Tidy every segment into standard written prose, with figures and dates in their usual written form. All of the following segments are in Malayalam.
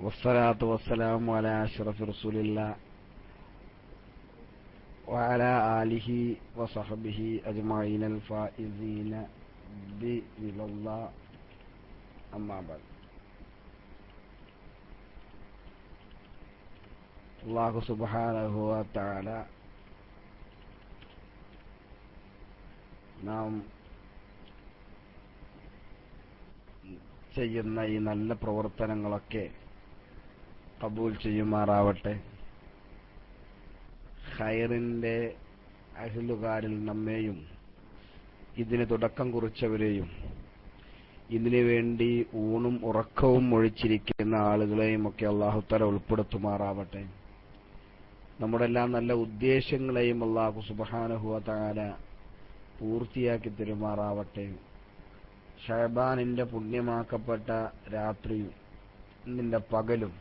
വസ്സലാത്തു വസ്സലാമു അലാ അഷ്റഫി റസൂലില്ലാഹ് വഅലാ ആലിഹി വസഹ്ബിഹി അജ്മഈനൽ ഫായിസീന ബിഇൽല്ലാഹ് അമ്മാ ബഅദ്. അല്ലാഹു സുബ്ഹാനഹു വ തആല നാം ചെയ്യുന്ന ഈ നല്ല പ്രവർത്തനങ്ങളൊക്കെ കബൂൽ ചെയ്യുമാറാവട്ടെ. ഖൈറിന്റെ അഹ്ലുകാരിൽ നമ്മെയും ഇതിന് തുടക്കം കുറിച്ചവരെയും ഇതിനു വേണ്ടി ഊണും ഉറക്കവും ഒഴിച്ചിരിക്കുന്ന ആളുകളെയും ഒക്കെ അല്ലാഹു തആല ഉൾപ്പെടുത്തുമാറാവട്ടെ. നമ്മുടെ എല്ലാ നല്ല ഉദ്ദേശങ്ങളെയും അല്ലാഹു സുബ്ഹാനഹു വ തആല പൂർത്തിയാക്കി തരുമാറാവട്ടെ. ശഅബാനിന്റെ പുണ്യമാക്കപ്പെട്ട രാത്രിയും ഇതിന്റെ പകലും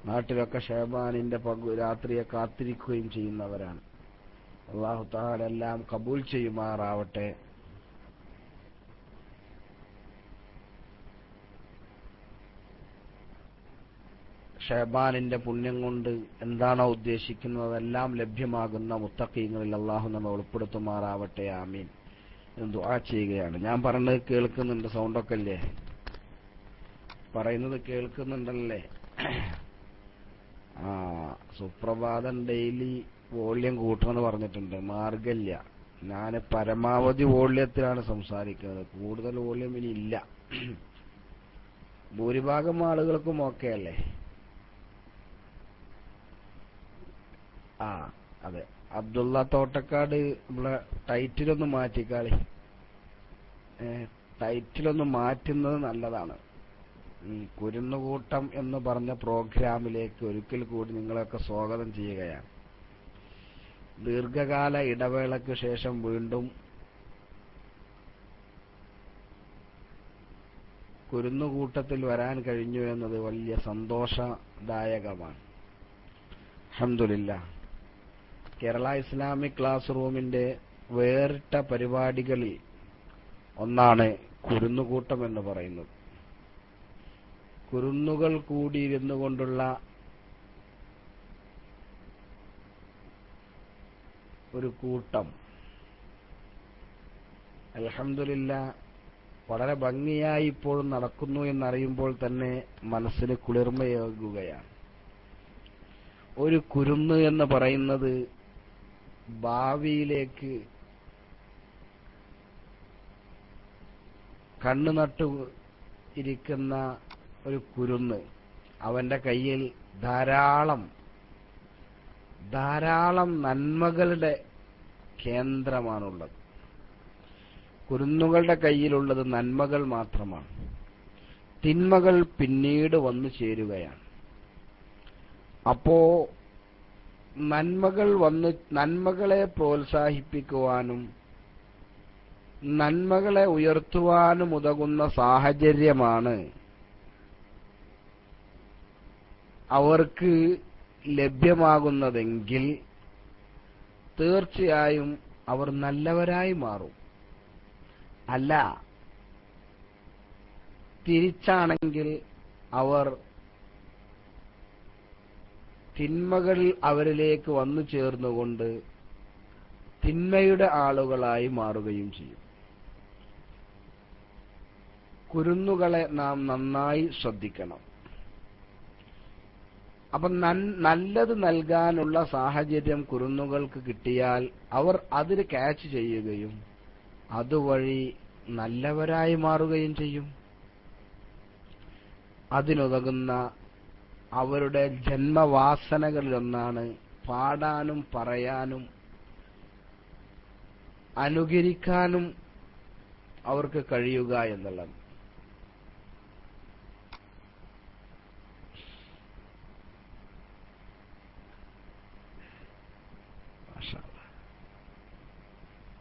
നാട്ടിലൊക്കെ ശഅബാനിന്റെ രാത്രിയെ കാത്തിരിക്കുകയും ചെയ്യുന്നവരാണ്. അല്ലാഹു തആല എല്ലാം കബൂൽ ചെയ്യുമാറാവട്ടെ. ശഅബാനിന്റെ പുണ്യം കൊണ്ട് എന്താണോ ഉദ്ദേശിക്കുന്നത് അതെല്ലാം ലഭ്യമാകുന്ന മുത്തഖീങ്ങളിൽ അല്ലാഹു നമ്മെ ഉൾപ്പെടുത്തുമാറാവട്ടെ. ആമീൻ. ദുആ ചെയ്യുകയാണ്. ഞാൻ പറയുന്നത് കേൾക്കുന്നുണ്ട്? സൗണ്ടൊക്കെ അല്ലേ? പറയുന്നത് കേൾക്കുന്നുണ്ടല്ലേ? സുപ്രഭാതം ഡെയിലി വോള്യം കൂട്ടണമെന്ന് പറഞ്ഞിട്ടുണ്ട്. മാർഗമില്ല. ഞാൻ പരമാവധി വോള്യത്തിലാണ് സംസാരിക്കുന്നത്. കൂടുതൽ വോള്യം ഇനി ഇല്ല. ഭൂരിഭാഗം ആളുകൾക്കും ഓക്കെ അല്ലേ? അതെ. അബ്ദുള്ള തോട്ടക്കാട് നമ്മളെ ടൈറ്റിലൊന്ന് മാറ്റിക്കാളി. ടൈറ്റിലൊന്ന് മാറ്റുന്നത് നല്ലതാണ്. കുരുന്നുകൂട്ടം എന്ന് പറഞ്ഞ പ്രോഗ്രാമിലേക്ക് ഒരിക്കൽ കൂടി നിങ്ങളെയൊക്കെ സ്വാഗതം ചെയ്യുകയാണ്. ദീർഘകാല ഇടവേളയ്ക്ക് ശേഷം വീണ്ടും കുരുന്നുകൂട്ടത്തിൽ വരാൻ കഴിഞ്ഞു എന്നത് വലിയ സന്തോഷദായകമാണ്. അൽഹംദുലില്ലാഹ്. കേരള ഇസ്ലാമിക് ക്ലാസ് റൂമിന്റെ വേറിട്ട പരിപാടികളിൽ ഒന്നാണ് കുരുന്നുകൂട്ടം എന്ന് പറയുന്നത്. കുരുന്നുകൾ കൂടിയിരുന്നു കൊണ്ടുള്ള ഒരു കൂട്ടം അൽഹംദുലില്ലാഹ് വളരെ ഭംഗിയായി ഇപ്പോഴും നടക്കുന്നു എന്നറിയുമ്പോൾ തന്നെ മനസ്സിന് കുളിർമയേകുകയാണ്. ഒരു കുരുന്ന് എന്ന് പറയുന്നത് ഭാവിയിലേക്ക് കണ്ണു നട്ടു ഇരിക്കുന്ന ഒരു കുരുന്ന്. അവന്റെ കയ്യിൽ ധാരാളം നന്മകളുടെ കേന്ദ്രമാണുള്ളത്. കുരുന്നുകളുടെ കയ്യിലുള്ളത് നന്മകൾ മാത്രമാണ്. തിന്മകൾ പിന്നീട് വന്നു ചേരുകയാണ്. അപ്പോ നന്മകളെ പ്രോത്സാഹിപ്പിക്കുവാനും നന്മകളെ ഉയർത്തുവാനും ഉതകുന്ന സാഹചര്യമാണ് അവർക്ക് ലഭ്യമാകുന്നതെങ്കിൽ തീർച്ചയായും അവർ നല്ലവരായി മാറും. അല്ല, തിരിച്ചാണെങ്കിൽ അവർ തിന്മകൾ അവരിലേക്ക് വന്നു ചേർന്നുകൊണ്ട് തിന്മയുടെ ആളുകളായി മാറുകയും ചെയ്യും. കുരുന്നുകളെ നാം നന്നായി ശ്രദ്ധിക്കണം. അപ്പൊ നല്ലത് നൽകാനുള്ള സാഹചര്യം കുരുന്നുകൾക്ക് കിട്ടിയാൽ അവർ അതിൽ ക്യാച്ച് ചെയ്യുകയും അതുവഴി നല്ലവരായി മാറുകയും ചെയ്യും. അതിനുതകുന്ന അവരുടെ ജന്മവാസനകളിലൊന്നാണ് പാടാനും പറയാനും അനുകരിക്കാനും അവർക്ക് കഴിയുക എന്നുള്ളത്.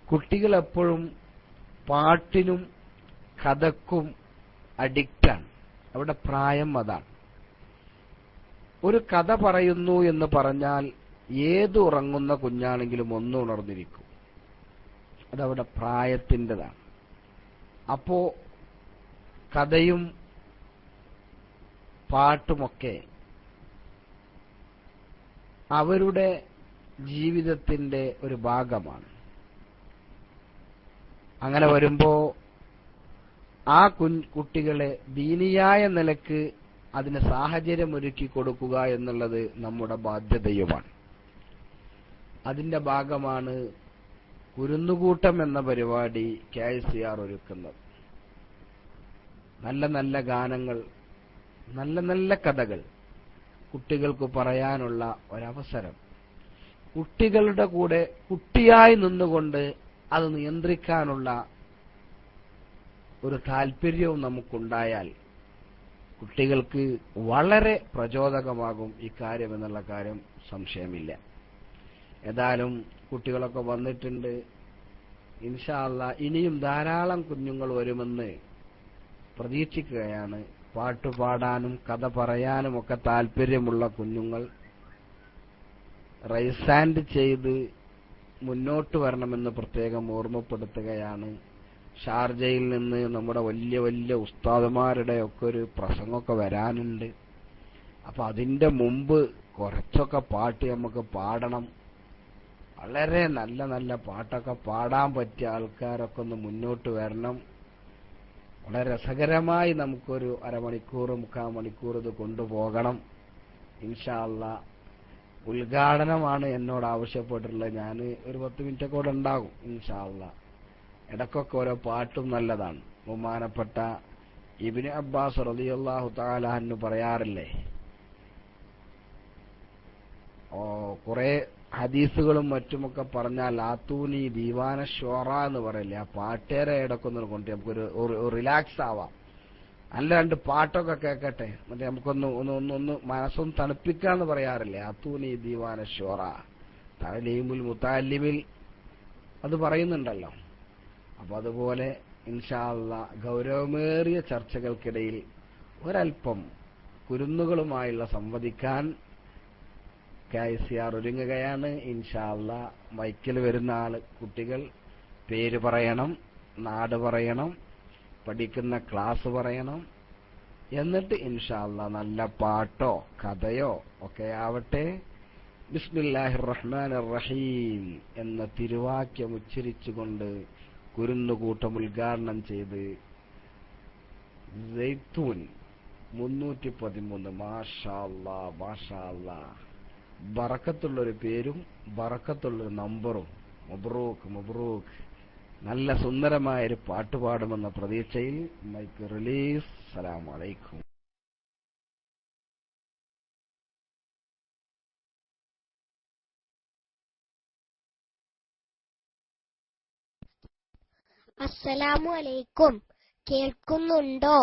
കുട്ടികൾ എപ്പോഴും പാട്ടിനും കഥക്കും അഡിക്റ്റാണ്. അവിടെ പ്രായം അതാണ്. ഒരു കഥ പറയുന്നു എന്ന് പറഞ്ഞാൽ ഏത് ഉറങ്ങുന്ന കുഞ്ഞാണെങ്കിലും ഒന്ന് ഉണർന്നിരിക്കും. അതവിടെ പ്രായത്തിൻ്റെതാണ്. അപ്പോ കഥയും പാട്ടുമൊക്കെ അവരുടെ ജീവിതത്തിന്റെ ഒരു ഭാഗമാണ്. അങ്ങനെ വരുമ്പോ ആ കുട്ടികളെ ദീനിയായ നിലക്ക് അതിന് സാഹചര്യമൊരുക്കി കൊടുക്കുക എന്നുള്ളത് നമ്മുടെ ബാധ്യതയുമാണ്. അതിന്റെ ഭാഗമാണ് കുരുന്നുകൂട്ടം എന്ന പരിപാടി KICR ഒരുക്കുന്നത്. നല്ല നല്ല ഗാനങ്ങൾ, നല്ല നല്ല കഥകൾ കുട്ടികൾക്ക് പറയാനുള്ള ഒരവസരം, കുട്ടികളുടെ കൂടെ കുട്ടിയായി നിന്നുകൊണ്ട് അത് നിയന്ത്രിക്കാനുള്ള ഒരു താല്പര്യവും നമുക്കുണ്ടായാൽ കുട്ടികൾക്ക് വളരെ പ്രചോദകമാകും ഇക്കാര്യം എന്നുള്ള കാര്യം സംശയമില്ല. ഏതായാലും കുട്ടികളൊക്കെ വന്നിട്ടുണ്ട്. ഇൻഷാ അല്ലാഹ് ഇനിയും ധാരാളം കുഞ്ഞുങ്ങൾ വരുമെന്ന് പ്രതീക്ഷിക്കുകയാണ്. പാട്ടുപാടാനും കഥ പറയാനും ഒക്കെ താല്പര്യമുള്ള കുഞ്ഞുങ്ങൾ റൈസ് ഹാൻഡ് ചെയ്ത് മുന്നോട്ട് വരണമെന്ന് പ്രത്യേകം ഓർമ്മപ്പെടുത്തുകയാണ്. ഷാർജയിൽ നിന്ന് നമ്മുടെ വലിയ വലിയ ഉസ്താദുമാരുടെ ഒക്കെ ഒരു പ്രസംഗമൊക്കെ വരാനുണ്ട്. അപ്പൊ അതിന്റെ മുമ്പ് കുറച്ചൊക്കെ പാട്ട് നമുക്ക് പാടണം. വളരെ നല്ല നല്ല പാട്ടൊക്കെ പാടാൻ പറ്റിയ ആൾക്കാരൊക്കെ ഒന്ന് മുന്നോട്ട് വരണം. വളരെ രസകരമായി നമുക്കൊരു അരമണിക്കൂർ 3/4 മണിക്കൂർ ഇത് കൊണ്ടുപോകണം. ഇൻഷാ അല്ലാഹ് ഉദ്ഘാടനമാണ് എന്നോട് ആവശ്യപ്പെട്ടിട്ടുള്ളത്. ഞാൻ ഒരു 10 മിനിറ്റ് കൂടെ ഉണ്ടാകും ഇൻഷാ അല്ലാഹ്. ഇടക്കൊക്കെ ഓരോ പാട്ടും നല്ലതാണ്. ബഹുമാനപ്പെട്ട ഇബ്നു അബ്ബാസ് റളിയല്ലാഹു തആല അൻഹു പറയാറില്ലേ, കുറെ ഹദീസുകളും മറ്റുമൊക്കെ പറഞ്ഞാൽ ആത്തൂനി ദീവാന ഷോറ എന്ന് പറയില്ലേ, ആ പാട്ടേറെ ഇടക്കൊന്ന് കൊണ്ട് നമുക്കൊരു റിലാക്സ് ആവാം. നല്ല 2 പാട്ടൊക്കെ കേൾക്കട്ടെ, എന്നിട്ട് നമുക്കൊന്ന് ഒന്ന് മനസ്സൊന്ന് തണുപ്പിക്കാന്ന് പറയാറില്ലേ, ആത്തൂനി ദീവാന ഷോറ. തഅലീമുൽ മുതഅല്ലിമിൽ അത് പറയുന്നുണ്ടല്ലോ. അപ്പൊ അതുപോലെ ഇൻഷാ അല്ലാഹ് ഗൗരവമേറിയ ചർച്ചകൾക്കിടയിൽ ഒരൽപ്പം കുരുന്നുകളുമായുള്ള സംവദിക്കാൻ KICR ഒരുങ്ങുകയാണ്. ഇൻഷാ അല്ലാഹ് മൈക്കിൽ വരുന്ന കുട്ടികൾ പേര് പറയണം, നാട് പറയണം, പഠിക്കുന്ന ക്ലാസ് പറയണം. എന്നിട്ട് ഇൻഷാ അല്ലാഹ് നല്ല പാട്ടോ കഥയോ ഒക്കെ ആവട്ടെ. ബിസ്മില്ലാഹിർ റഹ്മാനിർ റഹീം എന്ന തിരുവാക്യം ഉച്ചരിച്ചുകൊണ്ട് കുരുന്നുകൂട്ടം ഉദ്ഘാടനം ചെയ്ത് സൈത്തൂൻ 313. മാഷാ അല്ലാഹ് മാഷാ അല്ലാഹ്. ബറക്കത്തുള്ളൊരു പേരും ബറക്കത്തുള്ളൊരു നമ്പറും. മബ്രൂക്ക് മബ്രൂക്ക്. നല്ല സുന്ദരമായൊരു പാട്ട് പാടുമെന്ന പ്രതീക്ഷയിൽ മൈക്ക് റിലീസ്. അസ്സലാമു അലൈക്കും. അസ്സലാമു അലൈക്കും. കേൾക്കുന്നുണ്ടോ?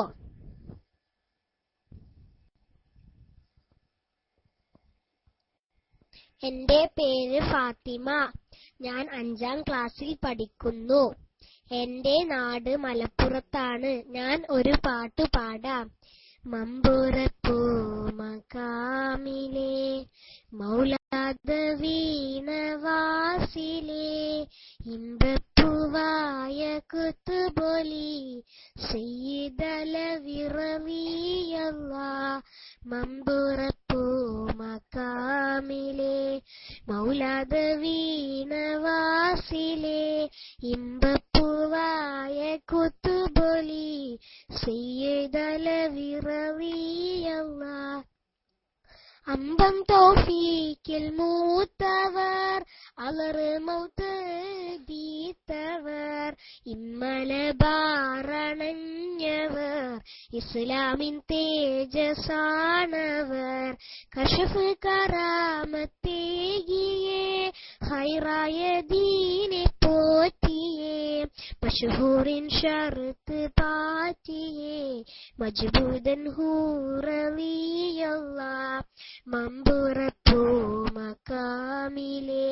എന്റെ പേര് ഫാത്തിമ. ഞാൻ 5ാം ക്ലാസ്സിൽ പഠിക്കുന്നു. എന്റെ നാട് മലപ്പുറത്താണ്. ഞാൻ ഒരു പാട്ട് പാടാം. മമ്പുറപ്പൂ മകാമിലെ മൗലാദ വീണവാസിലെ ഇമ്പപ്പൂവായ കുത്തുബൊലി സയ്യിദലവിറളിയല്ലാഹ്. മമ്പുറപ്പൂ മകാമിലെ മൗലാദ വീണവാസിലെ ഇമ്പപ്പൂവായ കുത്തുബൊലി സയ്യിദലവിറളിയല്ലാഹ്. അമ്പം തൗഫീക്കിൽ മൂത്തവർ അലറ് മൗത്ത് ദീത്തവർ ഇമ്മലബാറണഞ്ഞവർ ഇസ്ലാമിൻ തേജസാണവർ. കശഫ് കറാമത്തേകിയേ ഹൈറായ ദീനെ പോറ്റിയേ മശ്ഹൂറിൻ ഷർത്ത് പാറ്റിയേ മജ്ബൂദൻ ഹൂറളിയല്ലാഹ്. മമ്പുറപ്പൂ മകാമിലെ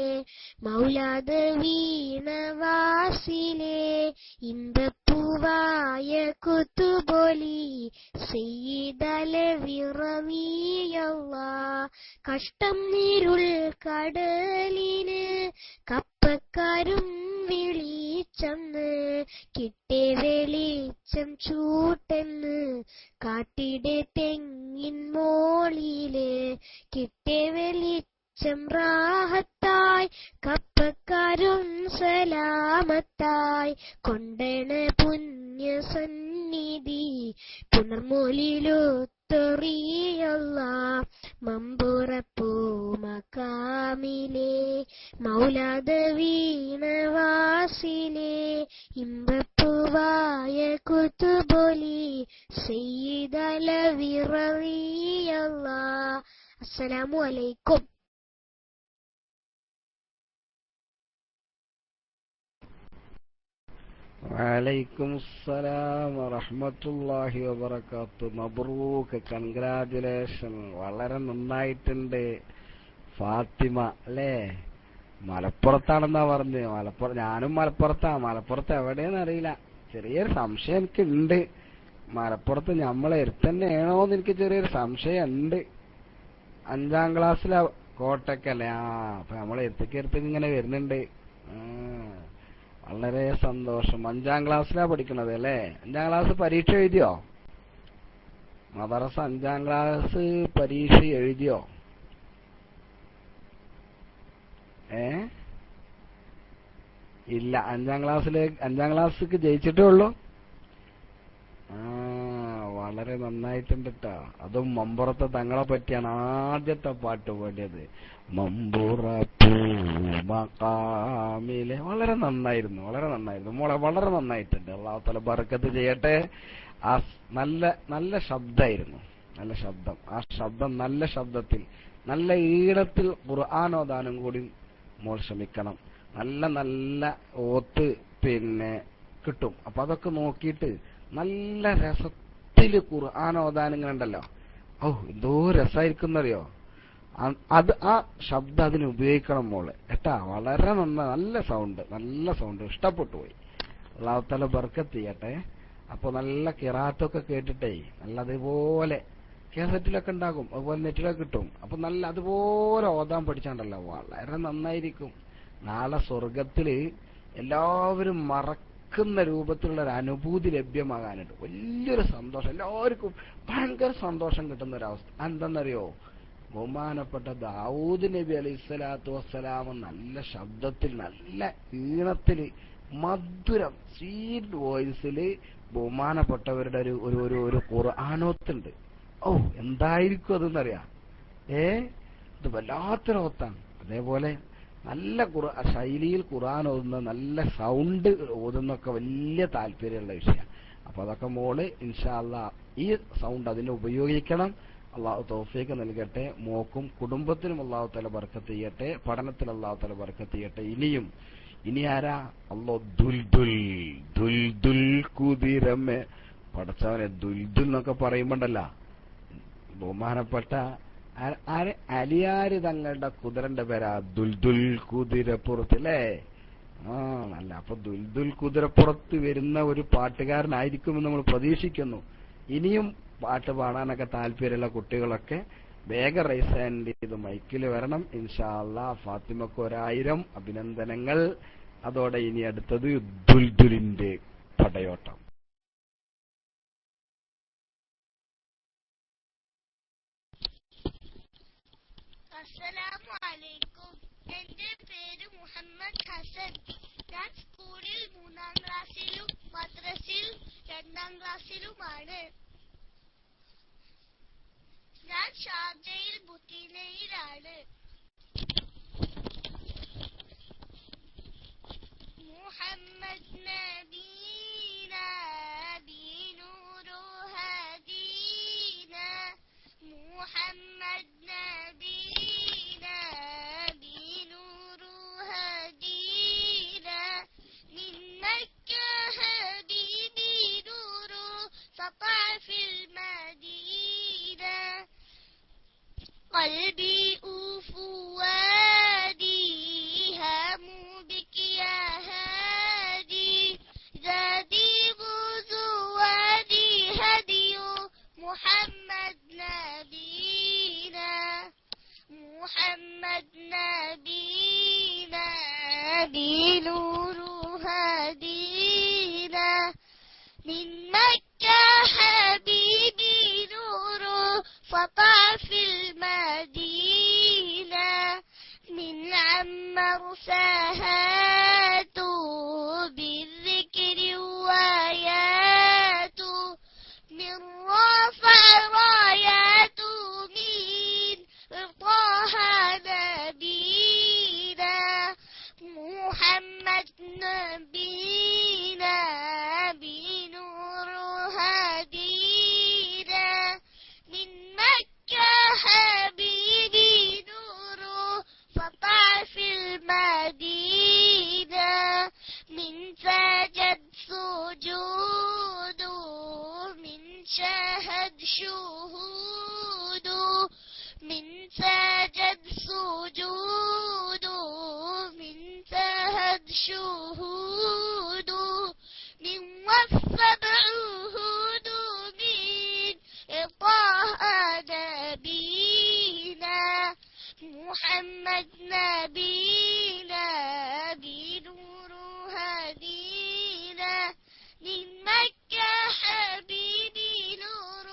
മൗലാദ വീണവാസിലെ ഇമ്പപ്പൂവായ കുത്തുബൊലി സയ്യിദലവിറളിയല്ലാഹ്. കഷ്ടം നീരുൾ കടലിന് കപ്പക്കാരും വിളിച്ചു വെളിച്ചെന്ന് കിട്ടേ വെളിച്ചം ചൂട്ടെന്ന് കാട്ടിടെ തെങ്ങിൻ മോളില് കിട്ടേ വെളിച്ചം റാഹത്തായി കപ്പക്കാരും സലാമത്തായി കൊണ്ടണ പുണ്യ സന്നിധി പുണർമൂലിലൊത്തൊറിയല്ല മമ്പുറപ്പൂ മക്കാമിലെ മൗലാദ വീണവാസിലെ ഇമ്പപ്പൂവായ കുത്തുബൊലി സയ്യിദലവി റളിയല്ല. അസ്സലാമു അലൈക്കും. വലൈക്കും അസ്സലാം വറഹ്മത്തുള്ളാഹി വബറകാത്തു. മബ്രൂക്ക്, കൺഗ്രാജുലേഷൻ. വളരെ നന്നായിട്ടുണ്ട് ഫാത്തിമ. അല്ലേ, മലപ്പുറത്താണെന്നാ പറഞ്ഞ്. ഞാനും മലപ്പുറത്താ. മലപ്പുറത്ത് എവിടെയെന്ന് അറിയില്ല, ചെറിയൊരു സംശയം എനിക്കുണ്ട്. മലപ്പുറത്ത് നമ്മളെ തന്നെയാണോന്ന് എനിക്ക് ചെറിയൊരു സംശയം ഉണ്ട്. 5ാം ക്ലാസ്സിലാ കോട്ടക്കല്ലേ? അപ്പൊ നമ്മളെ എടുത്തേക്ക് ഇങ്ങനെ വരുന്നുണ്ട്. വളരെ സന്തോഷം. 5ാം ക്ലാസ്സിലാ പഠിക്കണത് അല്ലേ? 5ാം ക്ലാസ് പരീക്ഷ എഴുതിയോ? മദ്രസ 5ാം ക്ലാസ് പരീക്ഷ എഴുതിയോ? ഇല്ല, 5ാം ക്ലാസ്സിലേക്ക് ജയിച്ചിട്ടേ ഉള്ളൂ. വളരെ നന്നായിട്ടുണ്ട് ട്ടോ. അതും മമ്പുറത്തെ തങ്ങളെ പറ്റിയാണ് ആദ്യത്തെ പാട്ട് പാടിയത്. മമ്പുറപ്പൂ മഖാമിലെ. വളരെ നന്നായിരുന്നു, വളരെ നന്നായിരുന്നു മോളെ, വളരെ നന്നായിട്ടുണ്ട്. അല്ലാഹു തആല ബർക്കത്ത് ചെയ്യട്ടെ. ആ നല്ല ശബ്ദമായിരുന്നു, നല്ല ശബ്ദം. ആ ശബ്ദം നല്ല ശബ്ദത്തിൽ നല്ല ഈണത്തിൽ ഖുർആൻ ഓതാനും കൂടി മോൾ ശ്രമിക്കണം. നല്ല ഓത്ത് കിട്ടും. അപ്പൊ അതൊക്കെ നോക്കിയിട്ട് നല്ല രസത്തില് ഖുർആൻ ഓതാൻ ഇങ്ങനെ ഉണ്ടല്ലോ, എന്തോ രസമായിരിക്കുന്നറിയോ. അത് ആ ശബ്ദം അതിന് ഉപയോഗിക്കണം മോള് കേട്ടാ. വളരെ നല്ല സൗണ്ട് ഇഷ്ടപ്പെട്ടു പോയി. അല്ലാഹു തആല ബർക്കത്ത് ചെയ്യട്ടെ. അപ്പൊ നല്ല ഖിറാഅത്തൊക്കെ കേട്ടിട്ടേ നല്ല അതുപോലെ കാസറ്റിലൊക്കെ ഉണ്ടാകും, അതുപോലെ നെറ്റിലൊക്കെ കിട്ടും. അപ്പൊ നല്ല അതുപോലെ ഓതാൻ പഠിച്ചാണ്ടല്ലോ വളരെ നന്നായിരിക്കും. നാളെ സ്വർഗത്തില് എല്ലാവരും മറക്കുന്ന രൂപത്തിലുള്ള ഒരു അനുഭൂതി ലഭ്യമാകാനുണ്ട്. വലിയൊരു സന്തോഷം, എല്ലാവർക്കും ഭയങ്കര സന്തോഷം കിട്ടുന്ന ഒരവസ്ഥ. എന്തെന്നറിയോ? ബഹുമാനപ്പെട്ട ദാവൂദ് നബി അലൈഹിസ്സലാത്തു വസ്സലാം നല്ല ശബ്ദത്തിൽ നല്ല ഈണത്തിൽ മധുരം സ്വീറ്റ് വോയിസിൽ ബഹുമാനപ്പെട്ടവരുടെ ഒരു ഖുർആനോത്തുണ്ട്. എന്തായിരിക്കും അതെന്നറിയാം. ഇത് വല്ലാത്തൊരു ഓത്താണ്. അതേപോലെ നല്ല ശൈലിയിൽ ഖുർആൻ ഓതുന്ന നല്ല സൗണ്ട് ഓതുന്നൊക്കെ വലിയ താല്പര്യമുള്ള വിഷയമാണ്. അപ്പൊ അതൊക്കെ മോള് ഇൻഷാ അല്ലാഹ് ഈ സൗണ്ട് അതിനെ ഉപയോഗിക്കണം. അള്ളാഹു തൗഫീഖ് നൽകട്ടെ. മോക്കും കുടുംബത്തിനും അള്ളാഹു തആല ബർക്കത്ത് ചെയ്യട്ടെ. പഠനത്തിൽ അള്ളാഹു തആല ബർക്കത്ത് ചെയ്യട്ടെ. ഇനി ആരാ? ദുൽദുൽ കുതിരമേ. പടച്ചവനെ, ദുൽദുൽ എന്നൊക്കെ പറയുമ്പോണ്ടല്ല ബഹുമാനപ്പെട്ട അലിയാര് തങ്ങളുടെ കുതിരന്റെ പേരാ ദുൽദുൽ കുതിരപ്പുറത്ത് അല്ലേ? നല്ല. അപ്പൊ ദുൽദുൽ കുതിരപ്പുറത്ത് വരുന്ന ഒരു പാട്ടുകാരനായിരിക്കുമെന്ന് നമ്മൾ പ്രതീക്ഷിക്കുന്നു. ഇനിയും പാട്ട് പാടാനൊക്കെ താല്പര്യമുള്ള കുട്ടികളൊക്കെ വേഗം റൈസ് ഹാൻഡ് ചെയ്ത് മൈക്കിൽ വരണം. ഇൻഷാ അല്ലാഹ് ഫാത്തിമക്ക് 1000 അഭിനന്ദനങ്ങൾ. അതോടെ ഇനി അടുത്തത് ദുൽദുലിന്റെ പടയോട്ടം. അസ്സലാമു അലൈക്കും. എന്റെ പേര് മുഹമ്മദ് ഹസൻ. ഞാൻ സ്കൂളിൽ 3ാം ക്ലാസ്സിലും മദ്രസയിൽ 2ാം ക്ലാസ്സിലുമാണ്. ഞാൻ ഷാർജയിൽ ബുത്തീനയിലാണ്. മുഹമ്മദ് നബീന ബിനൂറു ഹദീന. മുഹമ്മദ് നബീന ബിനൂറു ഹദീന. മിന്നക ഹബീബി നൂറു സطع في المدينة. قلبي وفؤادي هاموا بك يا هادي. زادي بزوادي هدي محمد نبينا. محمد نبينا بنور هادي. من مكة حبيبي نور سطع في المدينة من عمر ساهاته بالذكر وآياته من رافع راياته من ارضاها نبينا محمد نبينا بنور هدينا من مكة حبيبي نور سطع في المدينة من سجد سجوده من شهد شهوده من سجد سجوده من سهد شهوده من وفد عهوده من إطاء نبينا محمد نبينا بنور هدينا من مكة حبيبي نور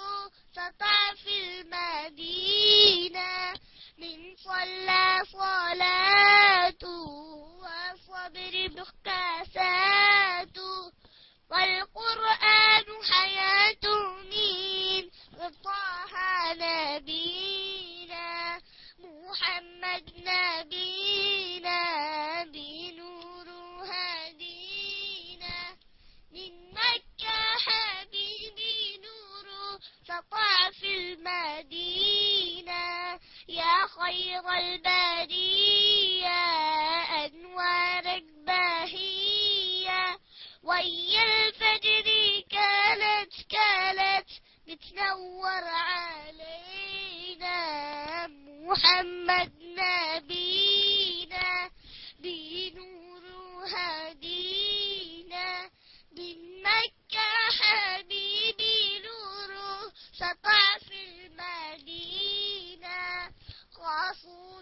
سطع في المدينة من صلى صلاته وصبر بكاساته والقرآن حياته من غطاها نبينا محمد نبينا بنور هدينا من مكة حبيبي نور سطع في المدينة يا خير البرية أنوارك باهية ويا الفجر كانت بتنور علينا محمد نبينا بنور هدينا من مكة حبيبي نور سطع في المدينة خاصوا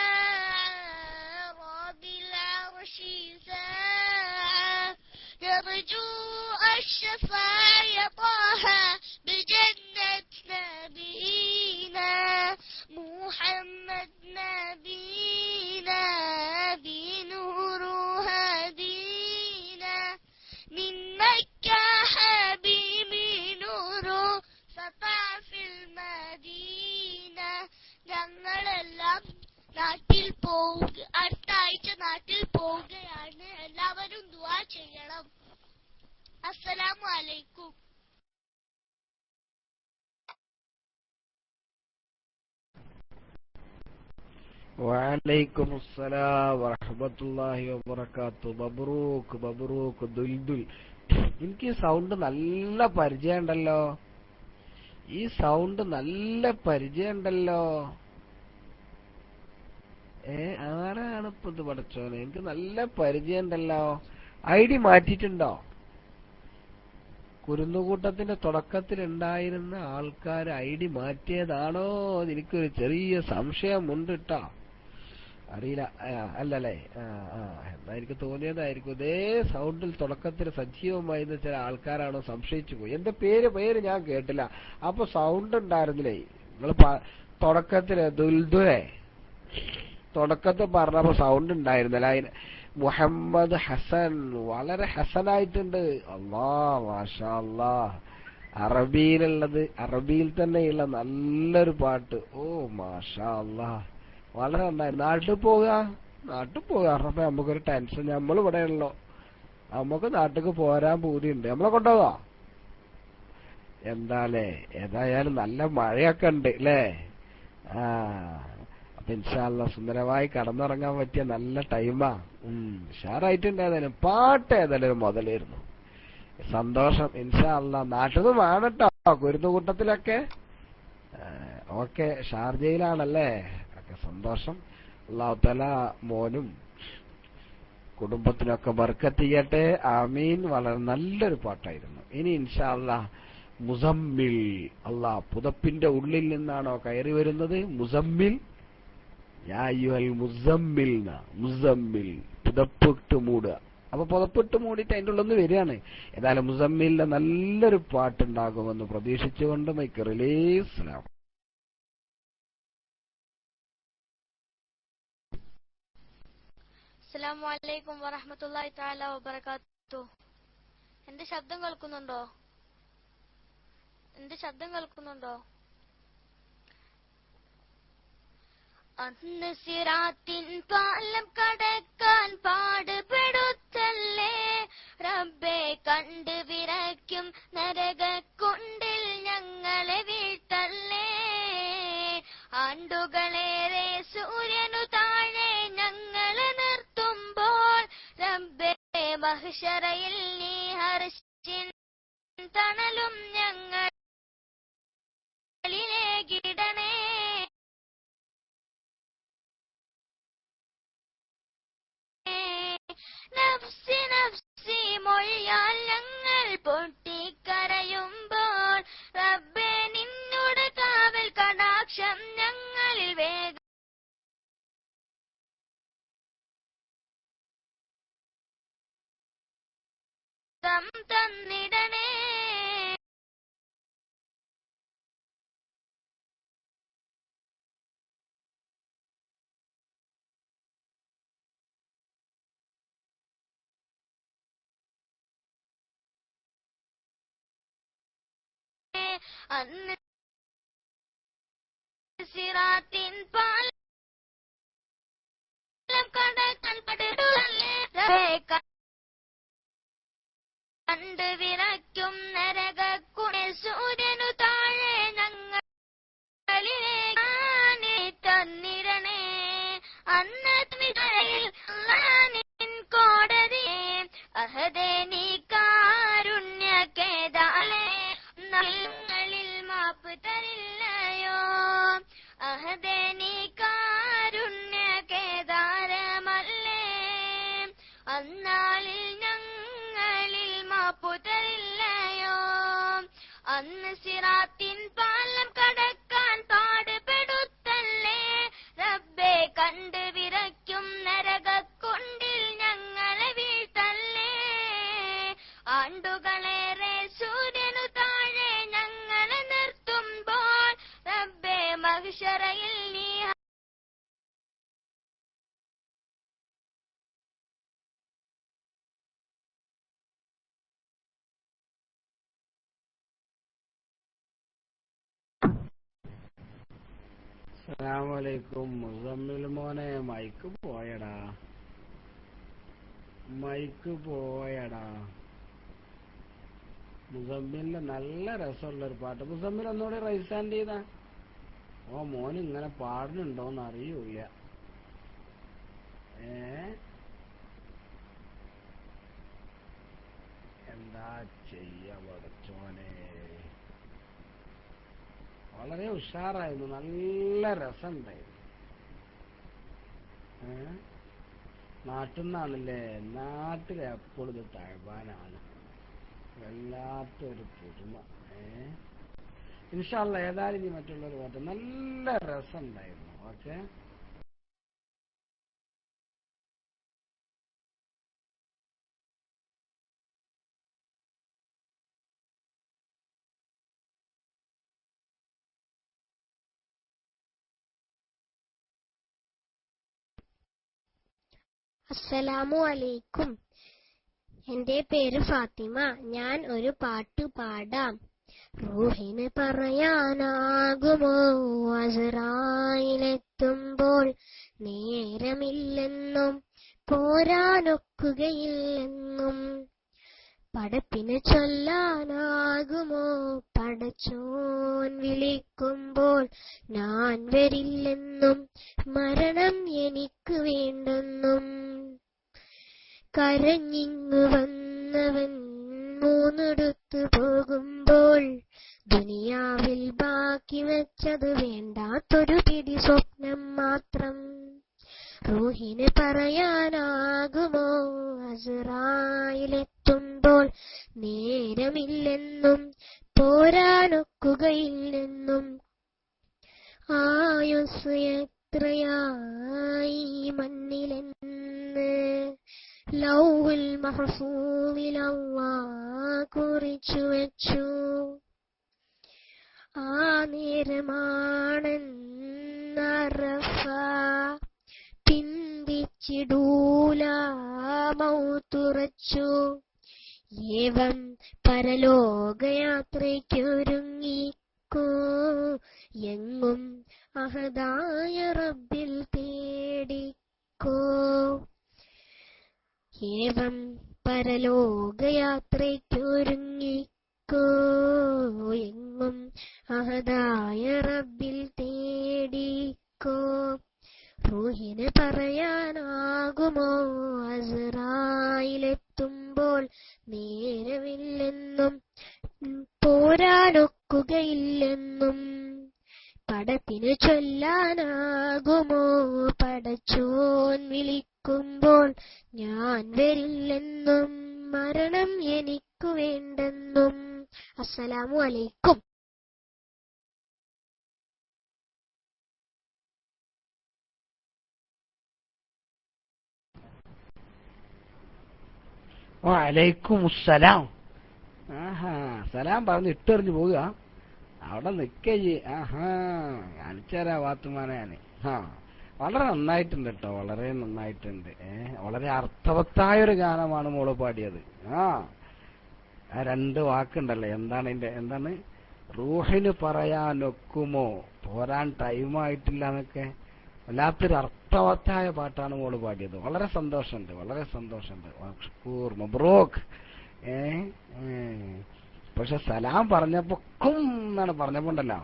بالشفاعة رب العرش ساعة نرجو الشفاعة طه بجنة نبينا محمد نبينا بنور هدينا من مكة حبيبي نور سطع في المدينة ഞങ്ങളെല്ലാം നാട്ടിൽ അടുത്ത ആഴ്ച നാട്ടിൽ പോവുകയാണ് എല്ലാവരും ദുആ ചെയ്യണം അസ്സലാമു അലൈക്കും വഅലൈക്കും അസ്സലാം വറഹ്മത്തുള്ളാഹി വബറകാതുഹു മബ്റൂക്ക് മബ്റൂക്ക് ദുൽദുൽ എനിക്ക് ഈ സൗണ്ട് നല്ല പരിചയമുണ്ടല്ലോ ആരാണ് ഇപ്പൊ ഇത് പഠിച്ചോനെ എനിക്ക് നല്ല പരിചയമുണ്ടല്ലോ ഐഡി മാറ്റിയിട്ടുണ്ടോ കുരുന്നുകൂട്ടത്തിന്റെ തുടക്കത്തിലുണ്ടായിരുന്ന ആൾക്കാർ ഐഡി മാറ്റിയതാണോ എനിക്കൊരു ചെറിയ സംശയമുണ്ട് ട്ടോ അറിയില്ല അല്ലല്ലേ എന്നാ എനിക്ക് തോന്നിയതായിരിക്കും ഇതേ സൗണ്ടിൽ തുടക്കത്തിൽ സജീവമായിരുന്ന ചില ആൾക്കാരാണോ സംശയിച്ചു പോയി എന്റെ പേര് ഞാൻ കേട്ടില്ല അപ്പൊ സൗണ്ട് ഉണ്ടായിരുന്നില്ലേ നിങ്ങൾ തുടക്കത്തില് ദുൽദുലെ തുടക്കത്തിൽ പറഞ്ഞപ്പോ സൗണ്ട് ഉണ്ടായിരുന്നില്ല അതിന് മുഹമ്മദ് ഹസൻ വളരെ ഹസനായിട്ടുണ്ട് മാഷാ അല്ലാ അറബിയിൽ തന്നെയുള്ള നല്ലൊരു പാട്ട് മാഷാ അല്ലാ വളരെ നന്നായി നാട്ടിൽ പോവുക പറഞ്ഞപ്പോ നമുക്കൊരു ടെൻഷൻ നമ്മൾ ഇവിടെയുള്ളോ നമുക്ക് നാട്ടിലേക്ക് പോരാൻ പൂതിയുണ്ട് നമ്മളെ കൊണ്ടുപോവാ എന്താലേ ഏതായാലും നല്ല മഴയൊക്കെ ഉണ്ട് അല്ലേ അപ്പൊ ഇൻഷാ അല്ലാഹ് സുന്ദരമായി കടന്നുറങ്ങാൻ പറ്റിയ നല്ല ടൈമാ ഉഷാറായിട്ടുണ്ട് ഏതായാലും പാട്ട് ഏതായാലും മുതലായിരുന്നു സന്തോഷം ഇൻഷാ അല്ലാഹ് നാട്ടിൽ നിന്ന് വേണട്ടോ കുരുന്നുകൂട്ടത്തിലൊക്കെ ഓക്കെ ഷാർജയിലാണല്ലേ ഒക്കെ സന്തോഷം അല്ലാഹു തആല മോനും കുടുംബത്തിനൊക്കെ ബർക്കത്ത് ചെയ്യട്ടെ ആമീൻ വളരെ നല്ലൊരു പാട്ടായിരുന്നു ഇനി ഇൻഷാ അല്ലാഹ് മുസമ്മിൽ അല്ലാഹ് പുതപ്പിന്റെ ഉള്ളിൽ നിന്നാണോ കയറി വരുന്നത് മുസമ്മിൽ യാ അയ്യുഹൽ മുസമ്മിൽ പുതപ്പിട്ട് മൂടുക അപ്പൊ പുതപ്പിട്ട് മൂടിയിട്ട് അതിൻ്റെ ഉള്ളിൽ നിന്ന് വരികയാണ്. ഏതായാലും മുസമ്മിലിന്റെ നല്ലൊരു പാട്ടുണ്ടാകുമെന്ന് പ്രതീക്ഷിച്ചുകൊണ്ട് മൈക്ക് റിലീസ്. അസ്സലാമു അലൈക്കും വറഹ്മത്തുള്ളാഹി തആല വബറകാതുഹു. എന്റെ ശബ്ദം കേൾക്കുന്നുണ്ടോ? അന്ന് സിറാത്തിൻ പാലം കടക്കാൻ പാടുപെടുത്തല്ലേ റബ്ബേ, കണ്ട് വിറയ്ക്കും നരകക്കുണ്ടിൽ ഞങ്ങളെ വീഴ്ത്തല്ലേ. ആണ്ടുകളേറെ സൂര്യനു താഴെ ഞങ്ങളെ നിർത്തുമ്പോൾ റബ്ബേ, മഹ്ശറയിൽ നീ ഹർശിൻ തണലും ഞങ്ങളിലേക്കിടണേ. നഫ്സി നഫ്സി മൊഴിയാൽ ഞങ്ങൾ പൊട്ടിക്കരയുമ്പോൾ റബ്ബേ, നിന്നോട് കാവൽ കടാക്ഷം ഞങ്ങളിൽ വേഗം തന്നിടണേ. അന്ന് സിറാത്തിൻ പാലം കടക്കാൻ പാടുപെടുത്തല്ലേ, കണ്ട് വിറയ്ക്കും നരകക്കുണ്ടിൽ സൂര്യനു താഴെ ഞങ്ങളിലേക്ക് തന്നിടണേ. അന്നത്മിതയിൽ നിൻ കോടതിയെ അഹദേ നീ കാരുണ്യകേദാലേ, ഞങ്ങളിൽ മാപ്പ് തരില്ലയോ. അഹദേ നീ കാരുണ്യകേദാരമല്ലേ, അന്നാളിൽ ഞങ്ങളിൽ മാപ്പു തരില്ലയോ. അന്ന് സിറാത്തിൻ പാലം കടക്കാൻ പാടുപെടുത്തല്ലേ റബ്ബേ, കണ്ട് വിറയ്ക്കും നരകക്കുണ്ടിൽ ഞങ്ങളെ വീഴ്ത്തല്ലേ. ആണ്ടുകളേറെ സൂര്യനു താഴെ ഞങ്ങളെ നിർത്തുമ്പോൾ റബ്ബേ, മഹ്ശറയിൽ നീ അസ്സലാമലൈക്കും. മുസമ്മിൽ മോനെ, മൈക്ക് പോയടാ. മുസമ്മിലിന്റെ നല്ല രസമുള്ളൊരു പാട്ട്. മുസമ്മിൽ ഒന്നുകൂടി റൈസ് ഹാൻഡ് ചെയ്താ. ഓ, മോന് ഇങ്ങനെ പാടുന്നുണ്ടോന്ന് അറിയൂല. എന്താ ചെയ്യാ പടച്ചോനെ. വളരെ ഉഷാറായിരുന്നു, നല്ല രസമുണ്ടായിരുന്നു. നാട്ടിൽ നിന്നാണല്ലേ? നാട്ടിൽ എപ്പോഴും ഇത് തഴവാനാണ്, വല്ലാത്തൊരു പുതുമ. ഇൻഷാ അല്ലാഹ് ഏതായാലും ഇനി മറ്റുള്ളവർ പാട്ട് നല്ല രസമുണ്ടായിരുന്നു. ഓക്കെ. അസ്സലാമു അലൈക്കും. എന്റെ പേര് ഫാത്തിമ. ഞാൻ ഒരു പാട്ട് പാടാം. റൂഹിന് പറയാനാകുമോ അസ്റായിലെത്തുമ്പോൾ, നേരമില്ലെന്നും പോരാനൊക്കുകയില്ലെന്നും. പടപ്പിന് ചൊല്ലാനാകുമോ പടച്ചോൻ വിളിക്കുമ്പോൾ, ഞാൻ വരില്ലെന്നും മരണം എനിക്ക് വേണ്ടെന്നും. കരഞ്ഞിങ്ങു വന്നവൻ മൂന്നെടുത്തു പോകുമ്പോൾ, ദുനിയാവിൽ ബാക്കി വെച്ചത് വേണ്ടാത്തൊരു പിടി സ്വപ്നം മാത്രം. റൂഹിന് പറയാനാകുമോ അസ്റായിലെത്തുമ്പോൾ, നേരമില്ലെന്നും പോരാനൊക്കുകയില്ലെന്നും. ആയുസ് എത്രയായി മണ്ണിലെന്ന് ലൗഹുൽ മഹ്ഫൂദിൽ അല്ലാഹ് കുറിച്ചു വെച്ചു. ആ നേരമാണെന്നറഫ പിന്തിച്ചിടൂല മൗത്തുറച്ചു. ഏവം പരലോകയാത്രയ്ക്കൊരുങ്ങിക്കോ എങ്ങും അഹദായ റബ്ബിൽ തേടിക്കോ. ഏവം പരലോകയാത്രയ്ക്കൊരുങ്ങിക്കോ എങ്ങും അഹദായ റബ്ബിൽ തേടിക്കോ. റൂഹിന് പറയാനാകുമോ അസ്റായിലെത്തുമ്പോൾ നേരമില്ലെന്നും പോരാനൊക്കുകയില്ലെന്നും. പടത്തിന് ചൊല്ലാനാകുമോ പടച്ചോൻ വിളിക്കുമ്പോൾ ഞാൻ വരില്ലെന്നും മരണം എനിക്കു വേണ്ടെന്നും. അസ്സലാമു അലൈക്കും. വലൈക്കും സലാം. ആഹാ, സലാം പറഞ്ഞ് ഇട്ടെറിഞ്ഞു പോവുക. അവിടെ നിക്കയ്യ്. ആഹാ, കാണിച്ചുതരാ വാത്തുമാനെ ഞാന്. വളരെ നന്നായിട്ടുണ്ട് കേട്ടോ, വളരെ നന്നായിട്ടുണ്ട്. വളരെ അർത്ഥവത്തായൊരു ഗാനമാണ് മോള് പാടിയത്. ആ രണ്ട് വാക്കുണ്ടല്ലേ, എന്താണ് റൂഹിന് പറയാനൊക്കുമോ, പോരാൻ ടൈമായിട്ടില്ല എന്നൊക്കെ. വല്ലാത്തൊരു അർത്ഥവത്തായ പാട്ടാണ് മോള് പാടിയത്. വളരെ സന്തോഷമുണ്ട്, വളരെ സന്തോഷമുണ്ട്. മബ്രൂക്ക്. പക്ഷെ സലാം പറഞ്ഞപ്പോ എന്നാണ് പറഞ്ഞപ്പോണ്ടല്ലോ,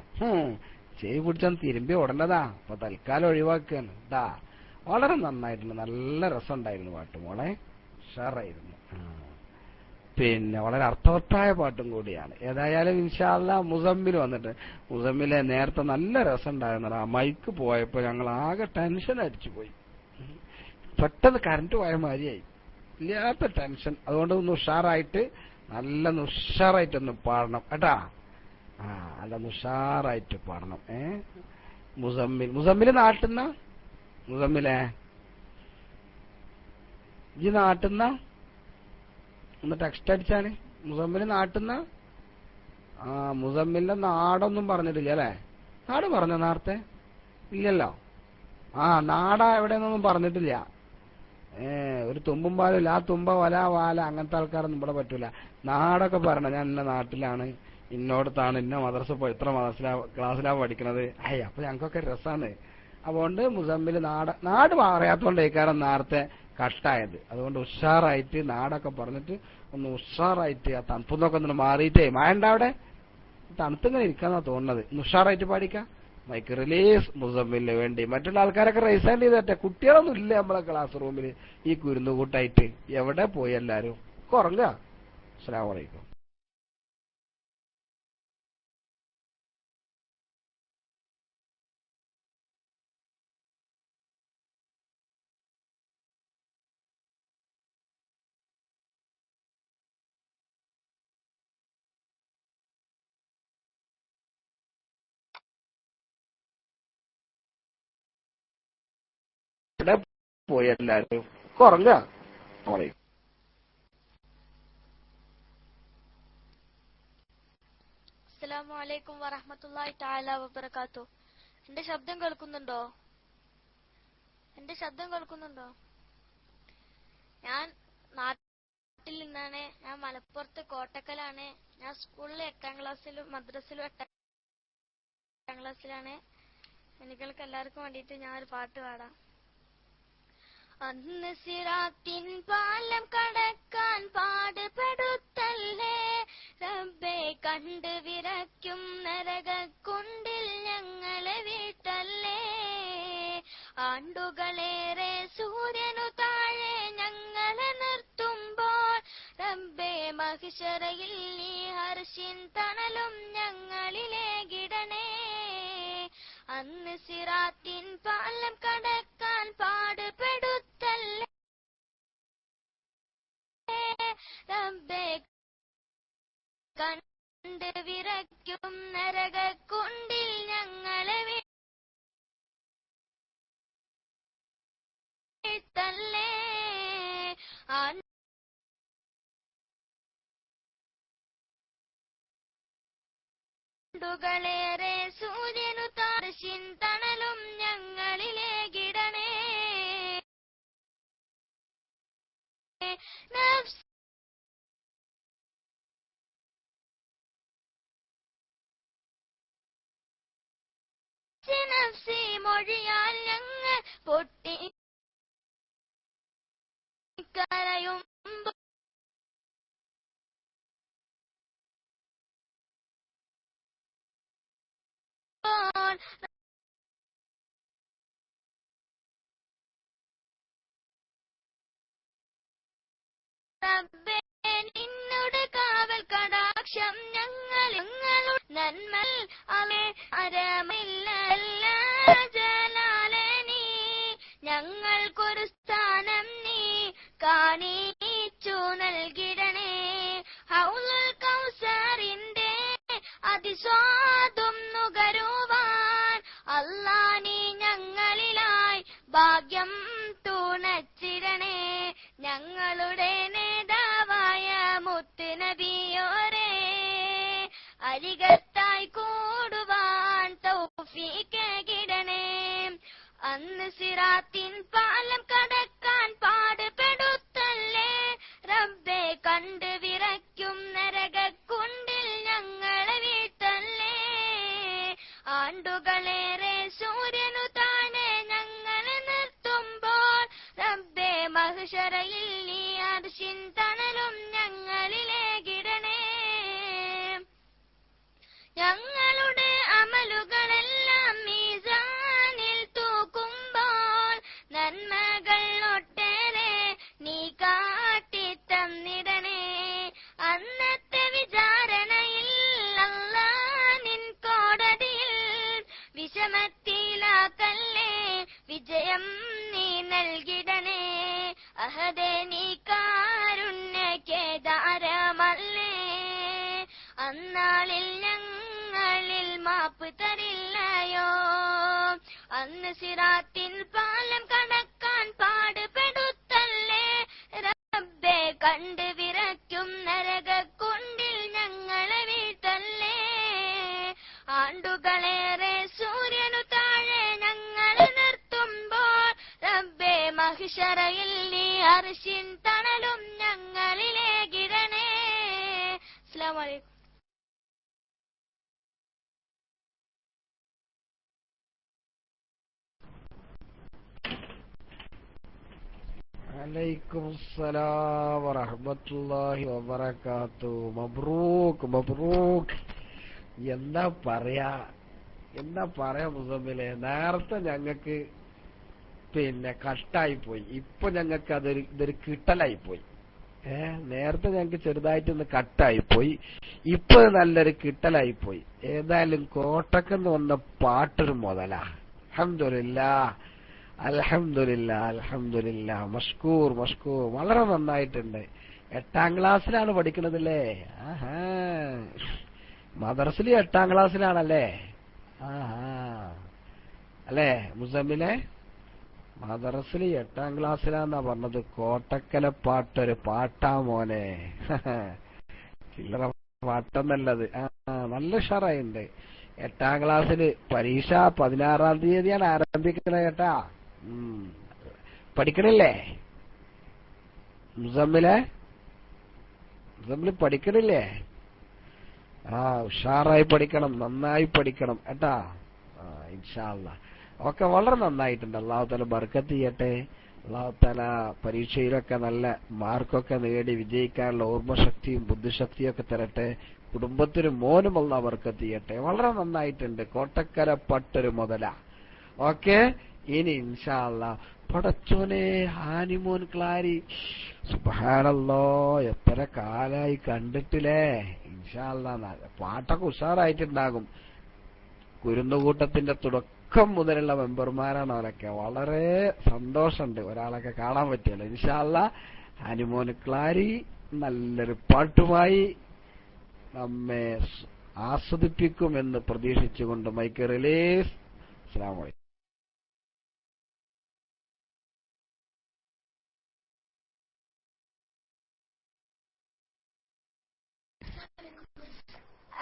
ചെവി പിടിച്ചൊന്ന് തിരുമ്പി ഓടേണ്ടതാ. അപ്പൊ തൽക്കാലം ഒഴിവാക്കുകയാണ് ട്ടാ. വളരെ നന്നായിട്ടുണ്ട്, നല്ല രസമുണ്ടായിരുന്നു പാട്ട് മോളെ, ഉഷാറായിരുന്നു. പിന്നെ വളരെ അർത്ഥവത്തായ പാട്ടും കൂടിയാണ്. ഏതായാലും ഇൻഷാ അല്ലാഹ് മുസമ്മിൽ വന്നിട്ട്, മുസമ്മിലെ നേരത്തെ നല്ല രസം ഉണ്ടായിരുന്നു. ആ മൈക്ക് പോയപ്പോ ഞങ്ങൾ ആകെ ടെൻഷൻ അടിച്ചു പോയി. പെട്ടെന്ന് കറണ്ട് പോയ മാതിരിയായി, ഇല്ലാത്ത ടെൻഷൻ. അതുകൊണ്ട് ഒന്ന് ഉഷാറായിട്ട്, നല്ല ഉഷാറായിട്ടൊന്ന് പാടണം കേട്ടാ. നല്ല ഉഷാറായിട്ട് പാടണം. മുസമ്മില് നാട്ടുന്ന മുസമ്മിലെ ഈ നാട്ടുന്ന ഒന്ന് ടെക്സ്റ്റ് അടിച്ചാണ്. മുസമ്മില് നാട്ടുന്ന മുസമ്മിലിന്റെ നാടൊന്നും പറഞ്ഞിട്ടില്ല അല്ലേ? നാട് പറഞ്ഞോ നേരത്തെ? ഇല്ലല്ലോ. നാടാ എവിടെയെന്നൊന്നും പറഞ്ഞിട്ടില്ല. ഒരു തുമ്പും പാലില്ല. ആ തുമ്പ വല വാല അങ്ങനത്തെ ആൾക്കാരൊന്നും ഇവിടെ പറ്റൂല. നാടൊക്കെ പറയണം. ഞാൻ ഇന്ന നാട്ടിലാണ്, ഇന്നോടത്താണ്, ഇന്ന മദ്രസ ഇത്ര ക്ലാസ്സിലാ പഠിക്കണത്. അപ്പൊ ഞങ്ങൾക്കൊക്കെ രസാണ്. അതുകൊണ്ട് മുസമ്മില് നാട് പറയാത്തോണ്ട് ഇക്കാരം നേരത്തെ കട്ടായത്. അതുകൊണ്ട് ഉഷാറായിട്ട് നാടൊക്കെ പറഞ്ഞിട്ട് ഒന്ന് ഉഷാറായിട്ട് ആ തണുപ്പൊന്നൊക്കെ ഒന്ന് മാറിയിട്ടേ, മഴ ഉണ്ടോ അവിടെ? തണുത്തിങ്ങനെ ഇരിക്കാന്നാ തോന്നുന്നത്. ഒന്ന് ഉഷാറായിട്ട് പാടിക്കാം. മൈക്ക് റിലീസ് മുസമ്മിലിന് വേണ്ടി. മറ്റുള്ള ആൾക്കാരൊക്കെ റൈസാൻഡ് ചെയ്തട്ടെ. കുട്ടികളൊന്നും ഇല്ല നമ്മളെ ക്ലാസ് റൂമിൽ ഈ കുരുന്നുകൂട്ടായിട്ട്. എവിടെ പോയി എല്ലാരും? ഉറങ്ങുക. അസ്സലാമു അലൈക്കും. എവിടെ പോയി എല്ലാരും? ഉറങ്ങുക. അസ്സലാമു അലൈക്കും വറഹ്മത്തുള്ളാഹി തആല വബറകാതുഹു. എന്റെ ശബ്ദം കേൾക്കുന്നുണ്ടോ? ഞാൻ നാട്ടിൽ നിന്നാണ്. ഞാൻ മലപ്പുറത്ത് കോട്ടക്കലാണ്. ഞാൻ സ്കൂളിൽ 8ാം ക്ലാസ്സിലും മദ്രസയിലും 8ാം ക്ലാസ്സിലാണ്. നിങ്ങൾക്ക് എല്ലാവർക്കും വേണ്ടിയിട്ട് ഞാൻ ഒരു പാട്ട് പാടാം. അന്ന് സിറാത്തിൻ പാലം കടക്കാൻ പാടുപെടുത്തല്ലേ റബ്ബേ, കണ്ട് വിറയ്ക്കും നരകക്കുണ്ടിൽ ഞങ്ങളെ വീട്ടല്ലേ. ആണ്ടുകളേറെ സൂര്യനു താഴെ ഞങ്ങളെ നിർത്തുമ്പോൾ റബ്ബേ, മഹിശറയിൽ നീ ഹർഷിൻ തണലും ഞങ്ങളിലേകിടണേ. അന്ന് സിറാത്തിൻ പാലം കടക്കാൻ പാടുപെടുത്തല്ലേ റബ്ബേ, കണ്ട് വിറയ്ക്കും നരകക്കുണ്ടിൽ ഞങ്ങളെ വീട്ടല്ലേ. ആണ്ടുകളേറെ സൂര്യനു താർശിൻ തണലും ഞങ്ങളിലെ കിടണേ. നഫ്സി മൊഴിയാൽ ഞങ്ങൾ പൊട്ടി കരയുമ്പോൾ റബ്ബേ നിന്നോട് കാവൽ കടാക്ഷം ഞങ്ങളുടെ നന്മൽ അവേ അരമില്ല ജലാലെ നീ ഞങ്ങൾക്കൊരു സ്ഥാനം നീ കാണിച്ചു നൽകിടണേ. ഹൗലുൽ കൗസറിന്റെ അതിസ്വാദും നുകരുവാൻ അല്ലാ നീ ഞങ്ങളിലായി ഭാഗ്യം തുണച്ചിടണേ. ഞങ്ങളുടെ നേതാവായ മുത്ത് നബിയോരേ അരികത്തായി കൂടുവാൻ തൗഫീഖ് കിടണേ. അന്ന് സിറാത്തിൻ പാലം കടക്കാൻ പാടുപെടുത്തല്ലേ റബ്ബേ. കണ്ട് വിറയ്ക്കും നരകക്കുണ്ടിൽ ഞങ്ങളെ വീഴ്ത്തല്ലേ. ആണ്ടുകളേറെ സൂര്യനു താഴെ ഞങ്ങളെ നിർത്തുമ്പോൾ റബ്ബേ മഹ്ശറയിൽ നീ അർശിൻ തണലും ഞങ്ങളിലെ കിടണേ. ഞങ്ങളുടെ അമലുകളെല്ലാം മീസാനിൽ തൂക്കുമ്പോൾ നന്മകൾ ഒട്ടേറെ നീ കാട്ടിത്തന്നിടണേ. അന്നത്തെ വിചാരണയിൽ അല്ലാ നിൻ കോടതിയിൽ വിഷമത്തിലാക്കല്ലേ വിജയം നീ നൽകിടണേ. അഹദേ നീ കാരുണ്യകേദാരമല്ലേ. അന്നാളിൽ ഞങ്ങളിൽ മാപ്പ് തരില്ലയോ. അന്ന് സിറാത്തിൻ പാലം കടക്കാൻ പാടുപെടുത്തല്ലേ റബ്ബേ. കണ്ട് വിറയ്ക്കും നരകക്കുണ്ടിൽ ഞങ്ങളെ വീഴ്ത്തല്ലേ. ആണ്ടുകളേറെ സൂര്യനു താഴെ ഞങ്ങളെ നിർത്തുമ്പോൾ റബ്ബേ മഹ്ശറയിൽ നീ അർശിൻ തണലും ഞങ്ങളിലെ കിടണേ. അസ്സലാമു അലൈക്കും. അലൈക്കും സലാം വറഹ്മത്തുള്ളാഹി വബറകാതുഹു. മബ്രൂക്ക് മബ്രൂക്ക്. എന്താ പറയാ മുസമ്മിലെ. നേരത്തെ ഞങ്ങൾക്ക് കട്ടായിപ്പോയി. ഇപ്പൊ ഞങ്ങൾക്ക് ഇതൊരു കിട്ടലായിപ്പോയി. നേരത്തെ ഞങ്ങൾക്ക് ചെറുതായിട്ടൊന്ന് കട്ടായിപ്പോയി. ഇപ്പൊ നല്ലൊരു കിട്ടലായിപ്പോയി. ഏതായാലും കോട്ടക്കെന്ന് വന്ന പാട്ടൊരു മുതലാ. അൽഹംദുലില്ലാഹ് അൽഹംദുലില്ലാഹ്. മഷ്കൂർ മഷ്കൂർ. വളരെ നന്നായിട്ടുണ്ട്. 8ാം ക്ലാസ്സിലാണ് പഠിക്കണതല്ലേ? ആഹാ. മദ്രസിൽ 8ാം ക്ലാസ്സിലാണല്ലേ? ആഹാ. അല്ലേ മുസമ്മിലെ? മദ്രസിൽ 8ാം ക്ലാസ്സിലാന്നാ പറഞ്ഞത്. കോട്ടക്കല പാട്ടൊരു പാട്ടാ മോനെ. ചില്ലറ പാട്ടൊന്നല്ലത്. നല്ല ഉഷാറായിണ്ട്. 8ാം ക്ലാസ്സില് പരീക്ഷ 16-ാം തീയതിയാണ് ആരംഭിക്കുന്നത് കേട്ടാ. പഠിക്കണില്ലേ മുസമ്മില് പഠിക്കണില്ലേ? ഉഷാറായി പഠിക്കണം, നന്നായി പഠിക്കണം കേട്ടാ. ഇൻഷാ അല്ലാഹ്. ഒക്കെ വളരെ നന്നായിട്ടുണ്ട്. അല്ലാഹു തആല ബർക്കത്ത് ചെയ്യട്ടെ. അല്ലാഹു തആല പരീക്ഷയിലൊക്കെ നല്ല മാർക്കൊക്കെ നേടി വിജയിക്കാനുള്ള ഓർമ്മശക്തിയും ബുദ്ധിശക്തിയും ഒക്കെ തരട്ടെ. കുടുംബത്തിനും മോനും അല്ലാഹു ബർക്കത്ത് ചെയ്യട്ടെ. വളരെ നന്നായിട്ടുണ്ട്. കോട്ടക്കര പട്ടൊരു മുതല. ഓക്കെ. ഇനി ഇൻഷാ അല്ലാഹ് പടച്ചോനെ ഹാനിമോൻ ക്ലാരി. സുബ്ഹാനല്ലാഹ്, എത്ര കാലായി കണ്ടിട്ടില്ലേ. ഇൻഷാ അല്ലാഹ് പാട്ടൊക്കെ ഉഷാറായിട്ടുണ്ടാകും. കുരുന്നുകൂട്ടത്തിന്റെ തുടക്കം മുതലുള്ള മെമ്പർമാരാണ് അവരൊക്കെ. വളരെ സന്തോഷമുണ്ട് ഒരാളൊക്കെ കാണാൻ പറ്റിയല്ലോ. ഇൻഷാ അല്ലാഹ് ഹാനിമോൻ ക്ലാരി നല്ലൊരു പാട്ടുമായി നമ്മെ ആസ്വദിപ്പിക്കുമെന്ന് പ്രതീക്ഷിച്ചുകൊണ്ട് മൈക്ക് റിലീസ്. അസ്സലാമു അലൈക്കും.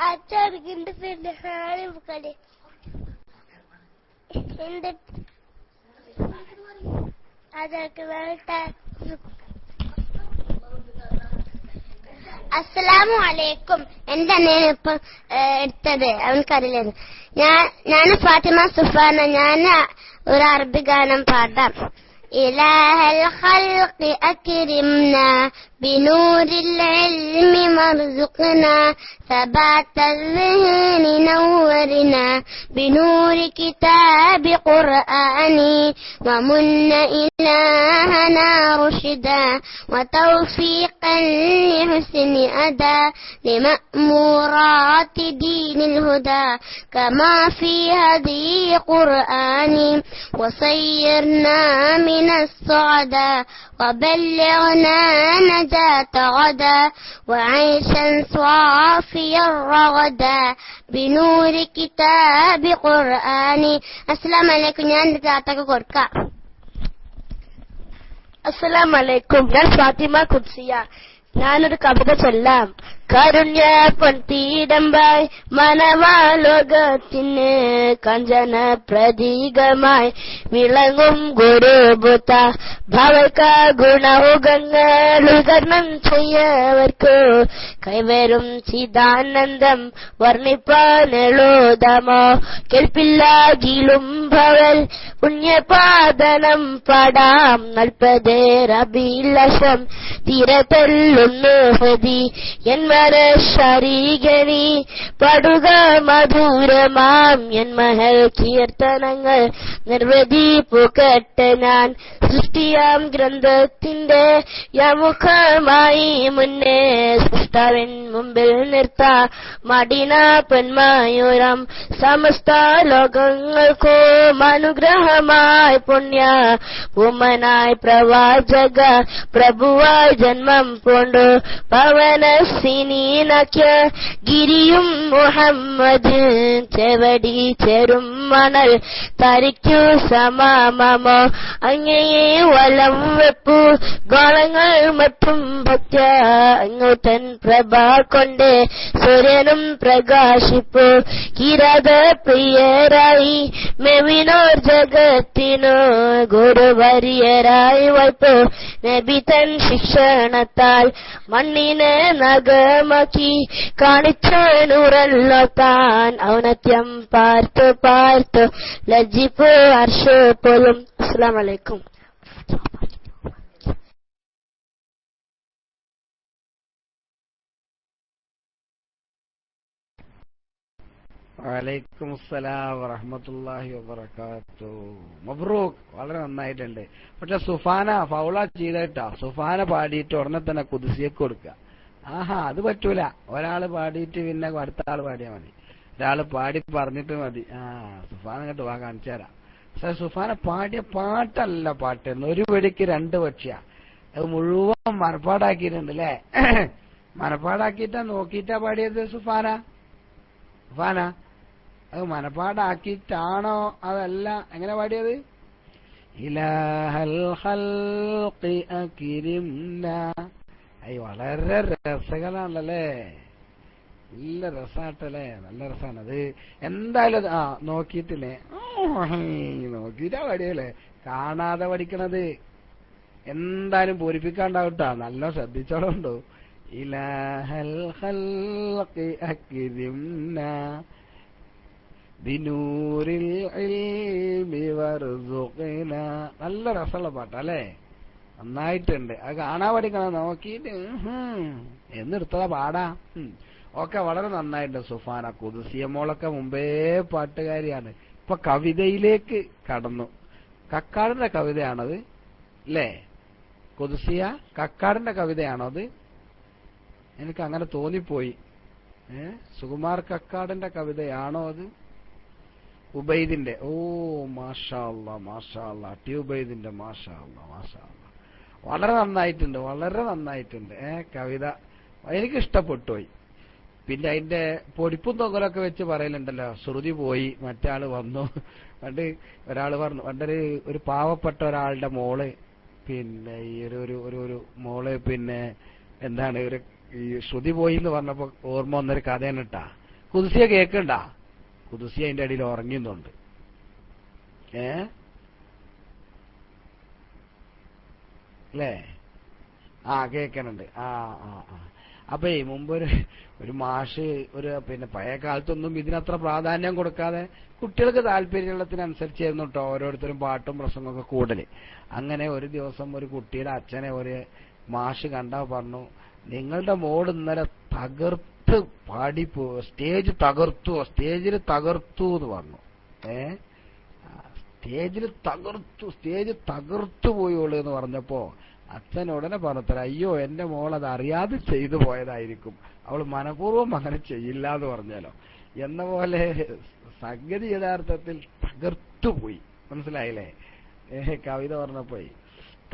അച്ചടിക്കിന്റെ പിന്നെ കളി എന്ത് അതൊക്കെ അസ്സലാമു അലൈക്കും. എന്റെ അണ്ണയാണ് ഇപ്പൊ എടുത്തത്, അവനക്കറിയില്ലായിരുന്നു. ഞാൻ ഫാത്തിമ സുഫാന. ഞാൻ ഒരു അറബി ഗാനം പാടാം. إله الخلق أكرمنا بنور العلم وارزقنا ثبات الذهن نورنا بنور كتاب قرآني ومن إلهنا رشدا وتوفيقا لحسن أداء لمأمورات دين الهدى كما في هدي قرآني وصيرنا من الصعداء وبلغنا نجاة غدا وعيشا صافيا رغدا بنور كتاب قرآني. السلام عليكم. ഞാൻ കാത്തൊക്കെ കൊടുക്കാം. അസ്സലാമു അലൈക്കും. ഞാൻ ഫാത്തിമ കുദ്സിയ. ഞാനൊരു കവിത ചൊല്ലാം. കാരുണ്യ പൊൻതീടമ്പായി മനവാലോകത്തിന് കഞ്ചന പ്രതീകമായി വിളങ്ങും ഗുരുബുത്ത ഭവക ഗുണൗകങ്ങൾ ഉദ്ഘാടനം ചെയ്യവർക്ക് കൈവരും ചിദാനന്ദം വർണ്ണിപ്പാനെഴുതമോ കേൾപ്പില്ലാകിലും ഭവൽ പുണ്യപാദനം പാടാം നൽപതേ റബീലശം തീരത്തെല്ലുന്നു ഹൃദി ശരീകനി പടുക മധുരമാം എൻ മഹൽ കീർത്തനങ്ങൾ നിർവൃതി പൂക്കട്ടെ ഞാൻ സൃഷ്ടിയാം ഗ്രന്ഥത്തിന്റെ യമുഖമായി മുന്നേ സൃഷ്ടാവിൻ മുമ്പിൽ നിർത്താ മടിന പൊന്മയൂരം സമസ്ത ലോകങ്ങൾക്കും അനുഗ്രഹമായി പുണ്യ പൂമനായി പ്രവാചക പ്രഭുവായി ജന്മം പൂണ്ടു പവനസിനീനക്യ ഗിരിയും മുഹമ്മദ് ചെവടി ചെറും മണൽ തരിക്കു സമാമമോ അങ്ങയെ വലം വെപ്പു ഗോളങ്ങൾ മറ്റും ഭക്ത അങ്ങോട്ടൻ പ്രഭ കൊണ്ട് സൂര്യനും പ്രകാശിപ്പു കിരാത പ്രിയരായി മെവിനോർ ജഗത്തിനു ഗുരുവര്യരായി വയ്പു നബി തൻ ശിക്ഷണത്താൽ മണ്ണിനെ നഗമാക്കി കാണിച്ചനുറല്ലോ താൻ ഔന്നത്യം പാർത്തു പാർത്തു ലജ്ജിപ്പു അർഷ പോലും. അസ്സലാമു അലൈക്കും. വലൈക്കും അസ്സലാം വറഹ്മത്തുള്ളാഹി വബറകാതുഹു. മബ്രൂക്ക്. വളരെ നന്നായിട്ടുണ്ട്. പക്ഷെ സുഫാന ഫൗള ചെയ്തിട്ടാ. സുഫാന പാടിയിട്ട് ഉടനെ തന്നെ കുദ്സിയക്ക് കൊടുക്കുക. ആഹാ, അത് പറ്റൂല. ഒരാള് പാടിയിട്ട് പിന്നെ അടുത്ത ആള് പാടിയാൽ മതി. ഒരാള് പാടി പറഞ്ഞിട്ട് മതി. സുഫാന അങ്ങോട്ട് വാ, കാണിച്ചു തരാം. പക്ഷെ സുഫാന പാടിയ പാട്ടല്ല പാട്ടെന്ന്. ഒരു വെടിക്ക് രണ്ട് പക്ഷിയാ. അത് മുഴുവൻ മനപ്പാടാക്കിയിട്ടുണ്ട് അല്ലേ? മനപ്പാടാക്കിയിട്ടാ നോക്കിയിട്ടാ പാടിയത് സുഫാന. സുഫാന അത് മനപ്പാടാക്കിയിട്ടാണോ അതല്ല എങ്ങനെ പാടിയത്? ഇലാഹൽ ഖൽഖി അക്രിംനാ. വളരെ രസകരമാണല്ലേ? നല്ല രസാട്ടല്ലേ? നല്ല രസാണത്. എന്തായാലും നോക്കിയിട്ടില്ലേ? നോക്കിയിട്ടാ പാടിയല്ലേ? കാണാതെ പഠിക്കണത്. എന്തായാലും പൂരിപ്പിക്കാണ്ടാവട്ടാ. നല്ല ശ്രദ്ധിച്ചോളുണ്ടോ? ഇലാഹൽ ഖൽഖി അക്രിംനാ ബിനൂരിൽ ഇൽമി വർസുഖ്നാ. നല്ല രസമുള്ള പാട്ടല്ലേ? നന്നായിട്ടുണ്ട്. അത് കാണാൻ പഠിക്കണം. നോക്കിയിട്ട് എന്നെടുത്തതാ പാടാ. ഒക്കെ വളരെ നന്നായിട്ടുണ്ട്. സുഫാന കുദ്സിയമോളൊക്കെ മുമ്പേ പാട്ടുകാരിയാണ്. ഇപ്പൊ കവിതയിലേക്ക് കടന്നു. കക്കാടിന്റെ കവിതയാണത് അല്ലേ? കുദ്സിയ കക്കാടിന്റെ കവിതയാണോ അത്? എനിക്ക് അങ്ങനെ തോന്നിപ്പോയി. സുകുമാർ കക്കാടിന്റെ കവിതയാണോ അത്? ഉബൈദിന്റെ. ഓ മാഷാ അല്ലാ, മാഷാ അല്ലാ. ടി ഉബൈദിന്റെ. മാഷാ അല്ലാ, മാഷാ അല്ലാ. വളരെ നന്നായിട്ടുണ്ട്, വളരെ നന്നായിട്ടുണ്ട്. കവിത എനിക്ക് ഇഷ്ടപ്പെട്ടു പോയി. പിന്നെ അതിന്റെ പൊടിപ്പും തൊങ്ങലൊക്കെ വെച്ച് പറയലുണ്ടല്ലോ. ശ്രുതി പോയി, മറ്റാള് വന്നു. പണ്ട് ഒരാള് പറഞ്ഞു, പണ്ടൊരു ഒരു പാവപ്പെട്ട ഒരാളുടെ മോള്, പിന്നെ ഈ ഒരു മോള് പിന്നെ എന്താണ് ഈ ശ്രുതി പോയി എന്ന് പറഞ്ഞപ്പോ ഓർമ്മ വന്നൊരു കഥയാണ് കേട്ടാ. കുതിസിയെ കേക്കണ്ട? കുതിസി അതിന്റെ അടിയിൽ ഉറങ്ങുന്നുണ്ട്. അല്ലേ? കേക്കണുണ്ട്. അപ്പൊ മുമ്പ് ഒരു മാഷ് പിന്നെ പഴയ കാലത്തൊന്നും ഇതിനത്ര പ്രാധാന്യം കൊടുക്കാതെ കുട്ടികൾക്ക് താല്പര്യമുള്ളതിനനുസരിച്ചായിരുന്നു കേട്ടോ ഓരോരുത്തരും പാട്ടും പ്രസംഗമൊക്കെ കൂടല്. അങ്ങനെ ഒരു ദിവസം ഒരു കുട്ടിയുടെ അച്ഛനെ ഒരു മാഷ് കണ്ടാ പറഞ്ഞു, നിങ്ങളുടെ മോള് ഇന്നലെ തകർത്ത് പാടിപ്പോ, സ്റ്റേജിൽ തകർത്തു എന്ന് പറഞ്ഞു. സ്റ്റേജ് തകർത്തു പോയോളൂ എന്ന് പറഞ്ഞപ്പോ അച്ഛൻ ഉടനെ പറഞ്ഞത്ര, അയ്യോ എന്റെ മോൾ അത് അറിയാതെ ചെയ്തു പോയതായിരിക്കും, അവൾ മനഃപൂർവ്വം അങ്ങനെ ചെയ്യില്ല എന്ന് പറഞ്ഞാലോ എന്ന പോലെ സംഗതി യഥാർത്ഥത്തിൽ തകർത്തുപോയി. മനസ്സിലായില്ലേ? കവിത പറഞ്ഞപ്പോയി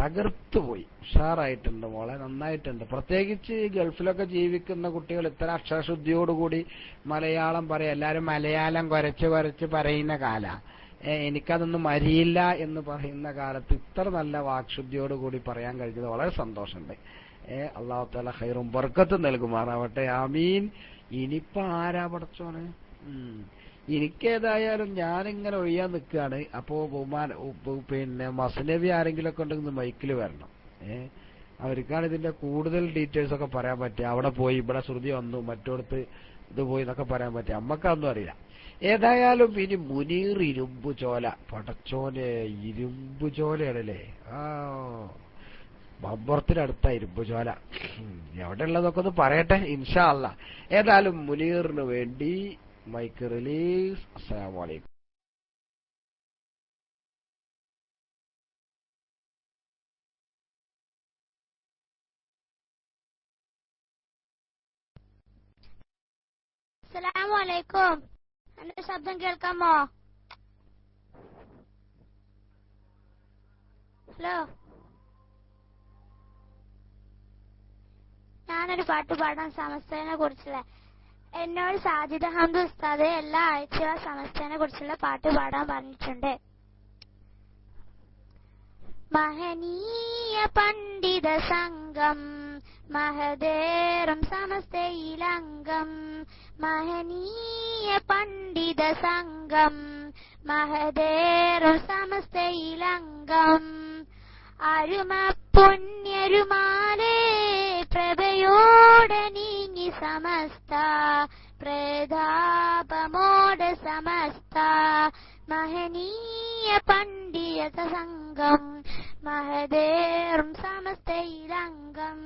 തകർത്തുപോയി. ഉഷാറായിട്ടുണ്ട് മോളെ, നന്നായിട്ടുണ്ട്. പ്രത്യേകിച്ച് ഗൾഫിലൊക്കെ ജീവിക്കുന്ന കുട്ടികൾ ഇത്തരം അക്ഷരശുദ്ധിയോടുകൂടി മലയാളം പറയാം. എല്ലാരും മലയാളം കുരച്ച് പറയുന്ന കാല, എനിക്കതൊന്നും അറിയില്ല എന്ന് പറയുന്ന കാലത്ത് ഇത്ര നല്ല വാക്ശുദ്ധിയോടുകൂടി പറയാൻ കഴിഞ്ഞത് വളരെ സന്തോഷമുണ്ട്. അല്ലാഹു തആല ഖൈറും ബർക്കത്തും നൽകുമാറാവട്ടെ. ആമീൻ. ഇനിയിപ്പോ ആരാ പടച്ചോനെ? എനിക്കേതായാലും ഞാനിങ്ങനെ ഒഴിയാൻ നിൽക്കുകയാണ്. അപ്പോ പിന്നെ മസ്നവി ആരെങ്കിലുമൊക്കെ ഉണ്ടെങ്കിൽ മൈക്കിൽ വരണം. അവർക്കാണ് ഇതിന്റെ കൂടുതൽ ഡീറ്റെയിൽസ് ഒക്കെ പറയാൻ പറ്റുക. അവിടെ പോയി ഇവിടെ ശ്രുതി വന്നു, മറ്റോടത്ത് ഇത് പോയി എന്നൊക്കെ പറയാൻ പറ്റുക. നമ്മക്കൊന്നും അറിയില്ല. ഏതായാലും ഇനി മുനീർ ഇരുമ്പുചോല, പടച്ചോനെ ഇരുമ്പുചോലയാണല്ലേ? ബമ്പറത്തിനടുത്ത ഇരുമ്പുചോല. എവിടെ ഉള്ളതൊക്കെ ഒന്ന് പറയട്ടെ ഇൻഷാ അല്ലാ. ഏതായാലും മുനീറിന് വേണ്ടി മൈക്ക് റിലീസ്. അസ്സലാമു അലൈക്കും. അസ്സലാമു അലൈക്കും. എന്റെ ശബ്ദം കേൾക്കാമോ? ഹലോ, ഞാനൊരു പാട്ട് പാടാൻ സമസ്തനെ കുറിച്ചുള്ള, എന്നോട് സാജിദ് അഹമ്മദ് ഉസ്താദ് എല്ലാ ആഴ്ചയും സമസ്തനെ കുറിച്ചുള്ള പാട്ട് പാടാൻ പറഞ്ഞിട്ടുണ്ട്. മഹനീയ പണ്ഡിത സംഘം മഹദേറും സമസ്തയിലംഗം, മഹനീയ പണ്ഡിത സംഘം മഹദേറും സമസ്തയിലംഗം, അരുമ പുണ്യരുമാലേ പ്രഭയോടെ നീങ്ങി സമസ്ത, പ്രതാപമോടെ സമസ്ത, മഹനീയ പണ്ഡിത സംഘം മഹദേറും സമസ്തയിലംഗം,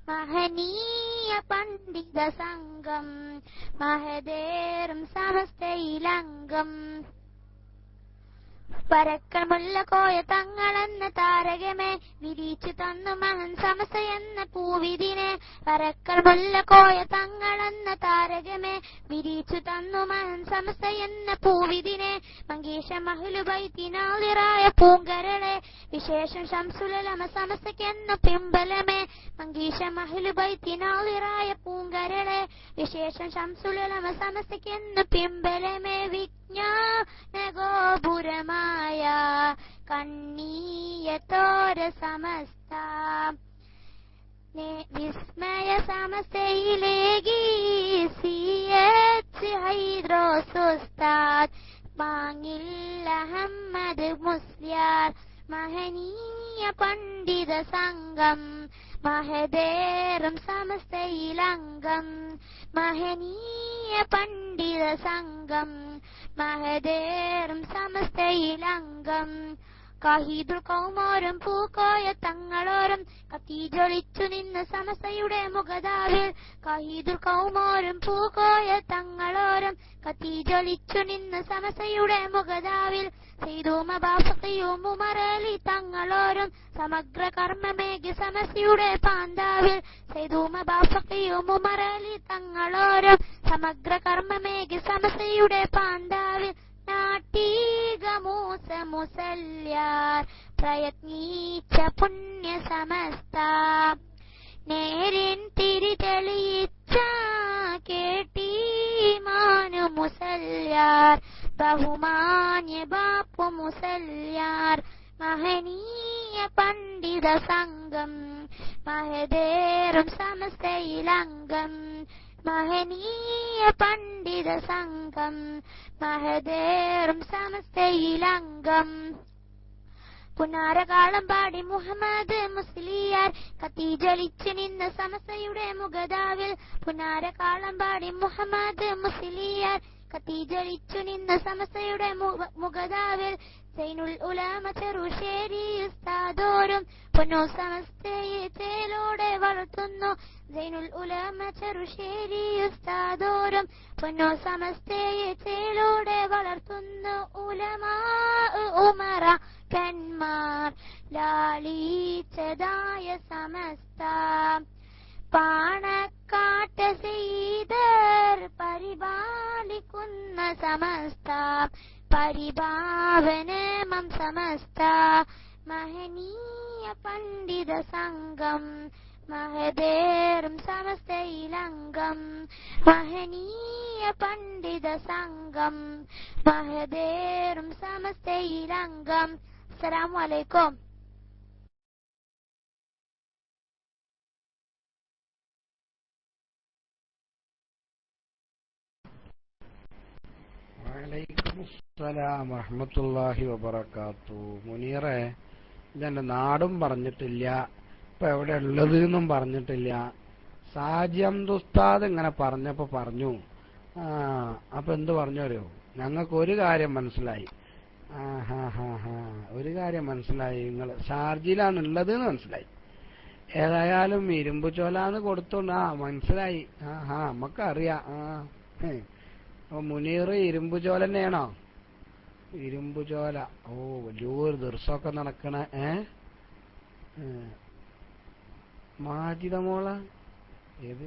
മഹനീയ പണ്ഡിത സംഘം മഹദേറും സമസ്തയിലംഗം. പരക്കമുള്ള കോയ തങ്ങളെന്ന താരകമേ വിരിച്ചു തന്നു മഹൻ സമസ്ത എന്ന പൂവിതിനെ, പരക്കമുള്ള കോയ തങ്ങളെന്ന താരകമേ വിരിച്ചു തന്നു മഹൻ സമസ്ത എന്ന പൂവിതിനെ, മങ്കീഷ മഹ്ലുബൈത്തിനാളിറായ പൂങ്കരളെ വിശേഷം ശംസുലമ സമസ്തക്കെന്ന പിമ്പലമേ, മങ്കീഷ മഹ്ലുബൈത്തിനാളിറായ പൂങ്കരളെ വിശേഷം ശംസുലമ സമസ്തക്കെന്ന പിമ്പലമേ, വിജ്ഞാനഗോപുരമായ കണ്ണീയത്തോര സമസ്ത, വിസ്മയ സമസ്തയിലേകി സിയച്ച് ഹൈദ്രോസുസ്താദ്, മാങ്ങിൽ അഹമ്മദ് മുസ്ലിയാർ, മഹനീയ പണ്ഡിത സംഘം മഹദേറും സമസ്തയിലംഗം, മഹനീയ പണ്ഡിത സംഘം മഹദേറും സമസ്തയിലംഗം. കഹീദുൽ കൗമോരും പൂക്കോയ തങ്ങളോരും കത്തിജ്വലിച്ചു നിന്ന് സമസ്തയുടെ മുഖതാവിൽ, കഹീദുൽ കൗമോരും പൂക്കോയ തങ്ങളോരും കത്തിജ്വലിച്ചു നിന്ന് സമസ്തയുടെ മുഖതാവിൽ, സൈദൂമ ബാഫഖിയും ഉമറലി തങ്ങളോരും സമഗ്ര കർമ്മമേകി സമസ്തയുടെ പാന്താവിൽ, സൈദൂമ ബാഫഖിയും ഉമറലി തങ്ങളോരും സമഗ്ര കർമ്മമേകി സമസ്തയുടെ പാന്താവിൽ, നാട്ടീക മൂസ മുസല്യാർ പ്രയത്നിച്ച പുണ്യ സമസ്ത, നേരിൻ തിരി തെളിയിച്ച കേട്ടീമാനു മുസല്യാർ, ബഹുമാന്യ ബാപ്പു മുസല്യാർ, മഹനീയ പണ്ഡിത സംഘം മഹദേറും സമസ്തയിലംഗം, മഹനീയ പണ്ഡിത സംഘം മഹദേറും സമസ്തയിലംഗം. പുന്നാരകാളം പാടി മുഹമ്മദ് മുസ്ലിയാർ കത്തിജ്വലിച്ചു നിന്ന സമസ്തയുടെ മുഖതാവിൽ. പുന്നാരകാളം പാടി മുഹമ്മദ് മുസ്ലിയാർ കത്തിജ്വലിച്ചു നിന്ന സമസ്തയുടെ മുഖതാവിൽ. സൈനുൽ ഉലമ ചെറുശ്ശേരി ഉസ്താദോരും പൊന്നോ സമസ്തയെ ചേലോടെ വളർത്തുന്നു. സൈനുൽ ഉലമ ചെറുശ്ശേരി ഉസ്താദോരും പൊന്നോ സമസ്തയെ ചേലോടെ വളർത്തുന്നു. ഉലമാ ഉമറ കന്മാർ ലാളിച്ചതായ സമസ്ത. പാണക്കാട്ട് സീതർ പരിപാലിക്കുന്ന സമസ്ത. പരിഭാവനമം സമസ്ത. മഹനീയ പണ്ഡിത സംഘം മഹദേറും സമസ്തയിലംഗം. മഹനീയ പണ്ഡിത സംഘം മഹദേറും സമസ്തയിലംഗം. അസ്സലാമു അലൈക്കും. വലൈക്കുമുസ്സലാം വറഹ്മത്തുള്ളാഹി വബറകാത്തു. മുനീറെ, ഇതെന്റെ നാടും പറഞ്ഞിട്ടില്ല, ഇപ്പൊ എവിടെ ഉള്ളത് എന്നും പറഞ്ഞിട്ടില്ല. സാജി അംദ് ഉസ്താദ് ഇങ്ങനെ പറഞ്ഞപ്പോ പറഞ്ഞു. അപ്പൊ എന്ത് പറഞ്ഞോരോ, ഞങ്ങൾക്ക് ഒരു കാര്യം മനസ്സിലായി. ഒരു കാര്യം മനസ്സിലായി, നിങ്ങൾ ഷാർജയിലാണ് ഉള്ളത് എന്ന് മനസ്സിലായി. ഏതായാലും ഇരുമ്പ് ചോലാന്ന് കൊടുത്തോണ്ട് മനസ്സിലായി. നമ്മക്കറിയാം. അപ്പൊ മുനീർ ഇരുമ്പ് ചോല തന്നെയാണോ? ഇരുമ്പ് ചോല. ഓ, വലിയൊരു ദിവസമൊക്കെ നടക്കണ. മാജിദ മോള ഏത്?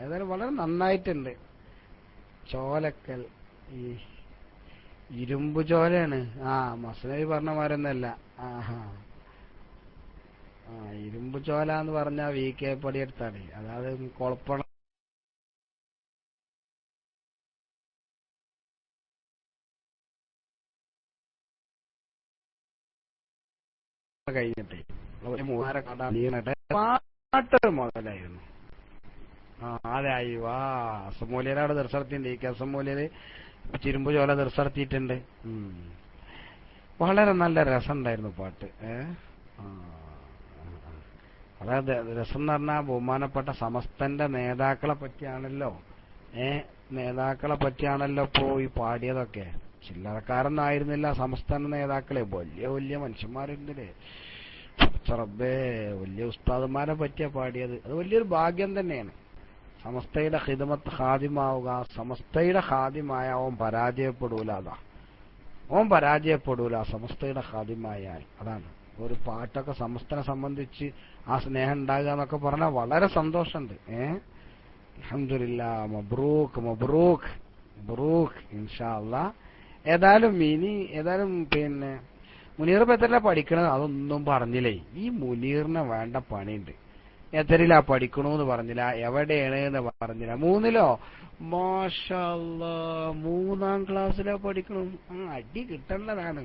ഏതായാലും വളരെ നന്നായിട്ടുണ്ട്. ചോലക്കൽ ഈ ഇരുമ്പ് ചോലയാണ്. മസ്നവി പറഞ്ഞ മാരൊന്നല്ല. ഇരുമ്പ് ചോല എന്ന് പറഞ്ഞ VK പടിയെടുത്താണ്. അതായത് കൊളപ്പണ കഴിഞ്ഞിട്ട് പാട്ട് മുതലായിരുന്നു. അതെ, അയ്യവാ അസമൂല്യരാട് ദർശനത്തിണ്ട്. ഈ അസമൂല്യര് ചിരുമ്പ് ചോല ദർശനത്തിയിട്ടുണ്ട്. വളരെ നല്ല രസമുണ്ടായിരുന്നു പാട്ട്. അതായത് രസം എന്ന് പറഞ്ഞാൽ ബഹുമാനപ്പെട്ട സമസ്തന്റെ നേതാക്കളെ പറ്റിയാണല്ലോ. നേതാക്കളെ പറ്റിയാണല്ലോ ഇപ്പോ ഈ പാടിയതൊക്കെ. ചില്ലറക്കാരൊന്നും ആയിരുന്നില്ല സമസ്തന്റെ നേതാക്കളെ. വലിയ വലിയ മനുഷ്യന്മാരുണ്ടല്ലേ. റബ്ബേ, വലിയ ഉസ്താദന്മാരെ പറ്റിയാ പാടിയത്. അത് വലിയൊരു ഭാഗ്യം തന്നെയാണ്. സമസ്തയുടെ ഖിദ്മത്ത് ഖാദിമാവുക. സമസ്തയുടെ ഖാദിമായ ഓൻ പരാജയപ്പെടൂല. ഓൻ പരാജയപ്പെടൂല സമസ്തയുടെ ഖാദിമായാൽ. അതാണ് ഒരു പാട്ടൊക്കെ സമസ്തനെ സംബന്ധിച്ച് ആ സ്നേഹം ഉണ്ടാകുക എന്നൊക്കെ പറഞ്ഞാൽ വളരെ സന്തോഷമുണ്ട്. അൽഹംദുലില്ലാഹ്, മബ്രൂക്ക് മബ്രൂക്ക് മബ്രൂക്ക് ഇൻഷാ അല്ലാഹ്. ഏതായാലും പിന്നെ മുനീർ എത്രയിലാ പഠിക്കണത് അതൊന്നും പറഞ്ഞില്ലേ. ഈ മുനീറിന് വേണ്ട പണിയുണ്ട്. എത്രയിലാ പഠിക്കണോന്ന് പറഞ്ഞില്ല, എവിടെയാണ് എന്ന് പറഞ്ഞില്ല. 3-ലോ? മാഷാ അല്ലാഹ്, 3-ാം ക്ലാസ്സിലാ പഠിക്കണം. അടി കിട്ടേണ്ടതാണ്.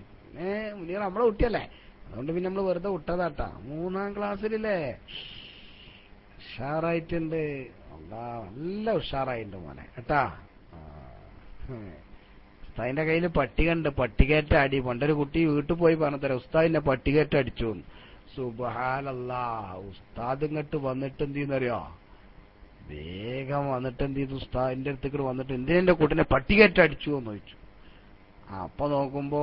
മുനീർ നമ്മളെ കുട്ടിയല്ലേ, അതുകൊണ്ട് പിന്നെ നമ്മള് വെറുതെ വിട്ടതാട്ടാ. 3-ാം ക്ലാസ്സിലല്ലേ? ഉഷാറായിട്ടുണ്ട്. നല്ല ഉഷാറായിട്ടുണ്ട് മോനെ കേട്ടാ. ഉസ്താദിന്റെ കയ്യിൽ പട്ടികണ്ട്, പട്ടികേറ്റ അടി. പണ്ടൊരു കുട്ടി വീട്ടിൽ പോയി പറഞ്ഞതരാ, ഉസ്താദിന്റെ പട്ടികേറ്റ അടിച്ചു. സുബ്ഹാനല്ലാഹ്. ഉസ്താദ് ഇങ്ങോട്ട് വന്നിട്ട് എന്ത് ചെയ്യുന്നറിയോ, വേഗം വന്നിട്ട് എന്ത് ചെയ്തു, ഉസ്താദിന്റെ അടുത്തേക്ക് വന്നിട്ട് എന്തിനെന്റെ കുട്ടിനെ പട്ടികേറ്റ അടിച്ചു എന്ന് ചോദിച്ചു. അപ്പൊ നോക്കുമ്പോ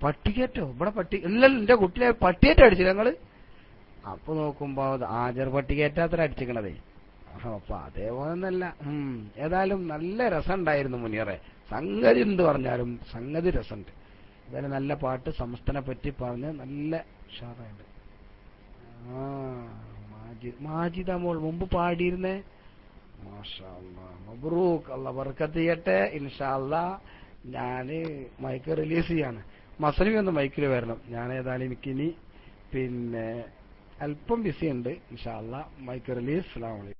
പട്ടികേറ്റോ, ഇവിടെ ഇല്ലല്ലോ എന്റെ കുട്ടിനെ പട്ടികേറ്റ അടിച്ചില്ല ഞങ്ങള്. അപ്പൊ നോക്കുമ്പോ ആജർ പട്ടികേറ്റാത്ര അടിച്ചിക്കണതേ. അപ്പൊ അതേപോലെ ഒന്നല്ല. ഏതായാലും നല്ല രസം ഉണ്ടായിരുന്നു മുനീറെ. സംഗതി എന്ത് പറഞ്ഞാലും സംഗതി രസമുണ്ട്. ഏതായാലും നല്ല പാട്ട് സമസ്തനെ പറ്റി പറഞ്ഞ് നല്ല ഉഷാറായിട്ട്. മാജിദ മോൾ മുമ്പ് പാടിയിരുന്നേ. മാഷാ അല്ലാഹ്, മബ്രൂക്ക്. അല്ലാഹ് ബർക്കത്ത് ചെയ്യട്ടെ ഇൻഷാ അല്ലാഹ്. ഞാന് മൈക്ക് റിലീസ് ചെയ്യാണ്. മസ്നവി ഒന്ന് മൈക്കിൽ വരണം. ഞാൻ ഏതായാലും എനിക്കിനി പിന്നെ അല്പം ബിസി ഉണ്ട്. ഇൻഷാ അല്ലാഹ് മൈക്ക് റിലീസ്. അസ്സലാമു അലൈക്കും.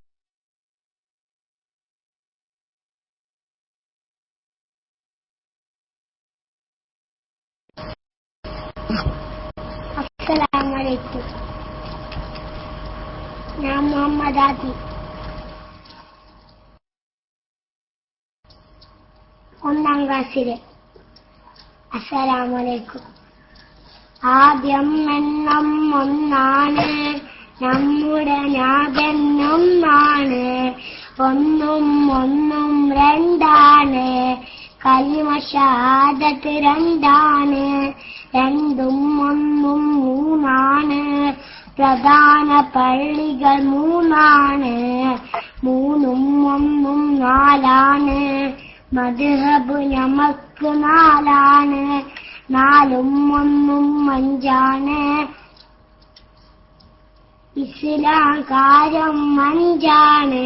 അസ്സലാമലൈക്കും. ഞാൻ മുഹമ്മദ് ആദി. 1ാം ക്ലാസ്സില്. അസ്സലാമലൈക്കും. ആദ്യം എണ്ണം ഒന്നാണ്, നമ്മുടെ നാഥനൊന്നാണ്. ഒന്നും ഒന്നും രണ്ടാണ്, കലിമ ഷഹാദത്ത് രണ്ടാണ്. രണ്ടും ഒന്നും മൂന്നാണ്, പ്രധാന പള്ളികൾ മൂന്നാണ്. മൂന്നും ഒന്നും നാലാണ്, മദ്ഹബ് നമുക്ക് നാലാണ്. നാലും ഒന്നും അഞ്ചാണ്, ഇസ്ലാം കാര്യം അഞ്ചാണ്.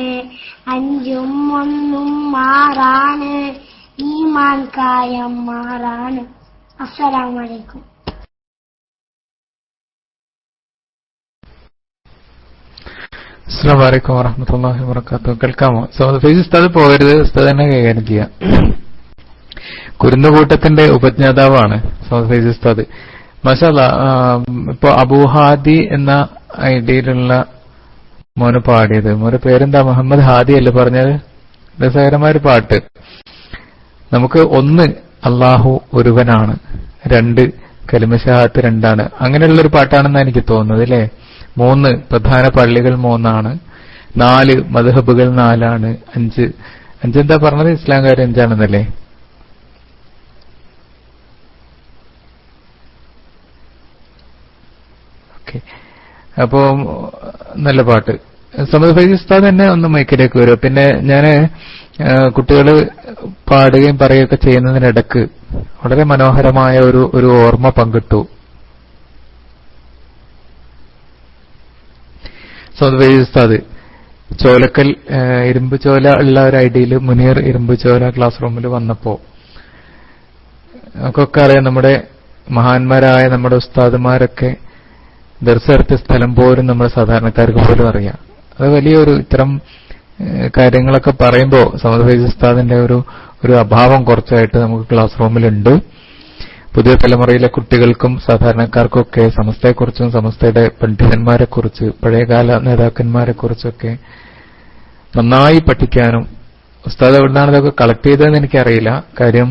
അഞ്ചും ഒന്നും ആറാണ്, ഈമാൻ കാര്യം ആറാണ്. അസ്സലാമലൈക്കും. അസ്സലാമു അലൈക്കും വറഹ്മത്തുള്ളാഹി വബറകാതുഹു. കേൾക്കാമോ? ഫൈസ് ഉസ്താദ് പോകരുത്, ഉസ്താദ് തന്നെ കൈകാര്യം ചെയ്യാം. കുരുന്നുകൂട്ടത്തിന്റെ ഉപജ്ഞാതാവാണ് ഫൈസ് ഉസ്താദ്. മാഷാ അല്ലാഹ്. ഇപ്പൊ അബൂഹാദി എന്ന ഐഡിയിലുള്ള മോന് പാടിയത്, മോന്റെ പേരെന്താ? മുഹമ്മദ് ഹാദി അല്ലേ പറഞ്ഞത്? രസകരമായൊരു പാട്ട്. നമുക്ക് 1 അള്ളാഹു ഒരുവനാണ്, 2 കലിമ ഷഹാദത്ത് 2ആണ്, അങ്ങനെയുള്ളൊരു പാട്ടാണെന്നാണ് എനിക്ക് തോന്നുന്നത് അല്ലേ? 3 പ്രധാന പള്ളികൾ 3ആണ്, 4 മദ്ഹബുകൾ 4ആണ്, 5 എന്താ പറഞ്ഞത്? ഇസ്ലാം കാര്യം 5ആണെന്നല്ലേ? ഓക്കെ, അപ്പോ നല്ല പാട്ട്. സമദ് ഫൈസി ഉസ്താദ് തന്നെ ഒന്ന് മൈക്കിലേക്ക് വരും. പിന്നെ ഞാന് കുട്ടികള് പാടുകയും പറയുകയൊക്കെ ചെയ്യുന്നതിനിടക്ക് വളരെ മനോഹരമായ ഒരു ഓർമ്മ പങ്കിട്ടു. സമദ് ഫൈസി ഉസ്താദ് ചോലക്കൽ ഇരുമ്പ് ചോല ഉള്ള ഒരു ഐഡിയയിൽ മുനീർ ഇരുമ്പ് ചോല ക്ലാസ് റൂമിൽ വന്നപ്പോ നമുക്കൊക്കെ അറിയാം, നമ്മുടെ മഹാന്മാരായ നമ്മുടെ ഉസ്താദുമാരൊക്കെ ദർസെടുത്ത സ്ഥലം പോലും നമ്മുടെ സാധാരണക്കാർക്ക് പോലും അറിയാം. അത് വലിയൊരു ഇത്തരം കാര്യങ്ങളൊക്കെ പറയുമ്പോൾ സമദ് ഫൈസി ഉസ്താദിന്റെ ഒരു അഭാവം കുറച്ചായിട്ട് നമുക്ക് ക്ലാസ് റൂമിലുണ്ട്. പുതിയ തലമുറയിലെ കുട്ടികൾക്കും സാധാരണക്കാർക്കൊക്കെ സമസ്തയെക്കുറിച്ചും സമസ്തയുടെ പണ്ഡിതന്മാരെക്കുറിച്ച് പഴയകാല നേതാക്കന്മാരെക്കുറിച്ചൊക്കെ നന്നായി പഠിക്കാനും, ഉസ്താദ് എവിടുന്നാണ് ഇതൊക്കെ കളക്ട് ചെയ്തതെന്ന് എനിക്കറിയില്ല. കാര്യം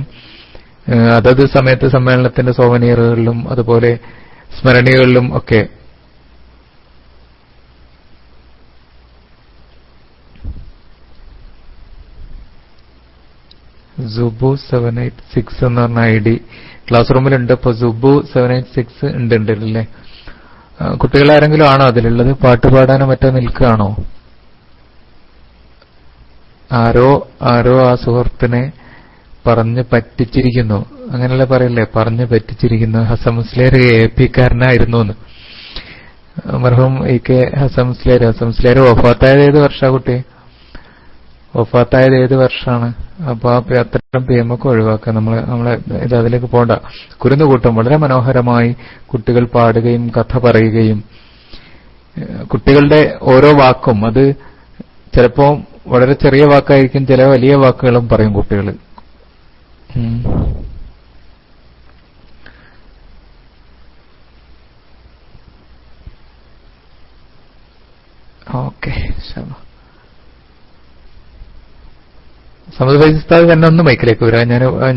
അതത് സമയത്ത് സമ്മേളനത്തിന്റെ സോവനീറുകളിലും അതുപോലെ സ്മരണികളിലും ഒക്കെ സുബു 786 എന്ന് പറഞ്ഞ ഐഡി ക്ലാസ് റൂമിലുണ്ട്. ഇപ്പൊ സുബു 786 ഉണ്ട് അല്ലേ? കുട്ടികളാരെങ്കിലും ആണോ അതിലുള്ളത്? പാട്ട് പാടാനോ മറ്റോ നിൽക്കുകയാണോ? ആരോ ആ സുഹൃത്തിനെ പറഞ്ഞ് പറ്റിച്ചിരിക്കുന്നു, അങ്ങനെയല്ല പറയല്ലേ? പറഞ്ഞ് പറ്റിച്ചിരിക്കുന്നു. ഹസൻ മുസ്ലിയാർ AP കാരനായിരുന്നു എന്ന്. മർഹൂം AK ഹസൻ മുസ്ലിയാർ വഫാത്തായത് ഏത് വർഷാ കുട്ടി? വഫാത്തായത് ഏത് വർഷമാണ്? അപ്പൊ അത്തരം PM ഒക്കെ ഒഴിവാക്കുക. നമ്മളെ അതിലേക്ക് പോണ്ട. കുരുന്നുകൂട്ടം വളരെ മനോഹരമായി കുട്ടികൾ പാടുകയും കഥ പറയുകയും, കുട്ടികളുടെ ഓരോ വാക്കും അത് ചിലപ്പോ വളരെ ചെറിയ വാക്കായിരിക്കും, ചില വലിയ വാക്കുകളും പറയും കുട്ടികൾ. ഓക്കെ, സമദ് ഫൈസി ഉസ്താദ് തന്നെ ഒന്ന് മൈക്കിലേക്ക് വരാം.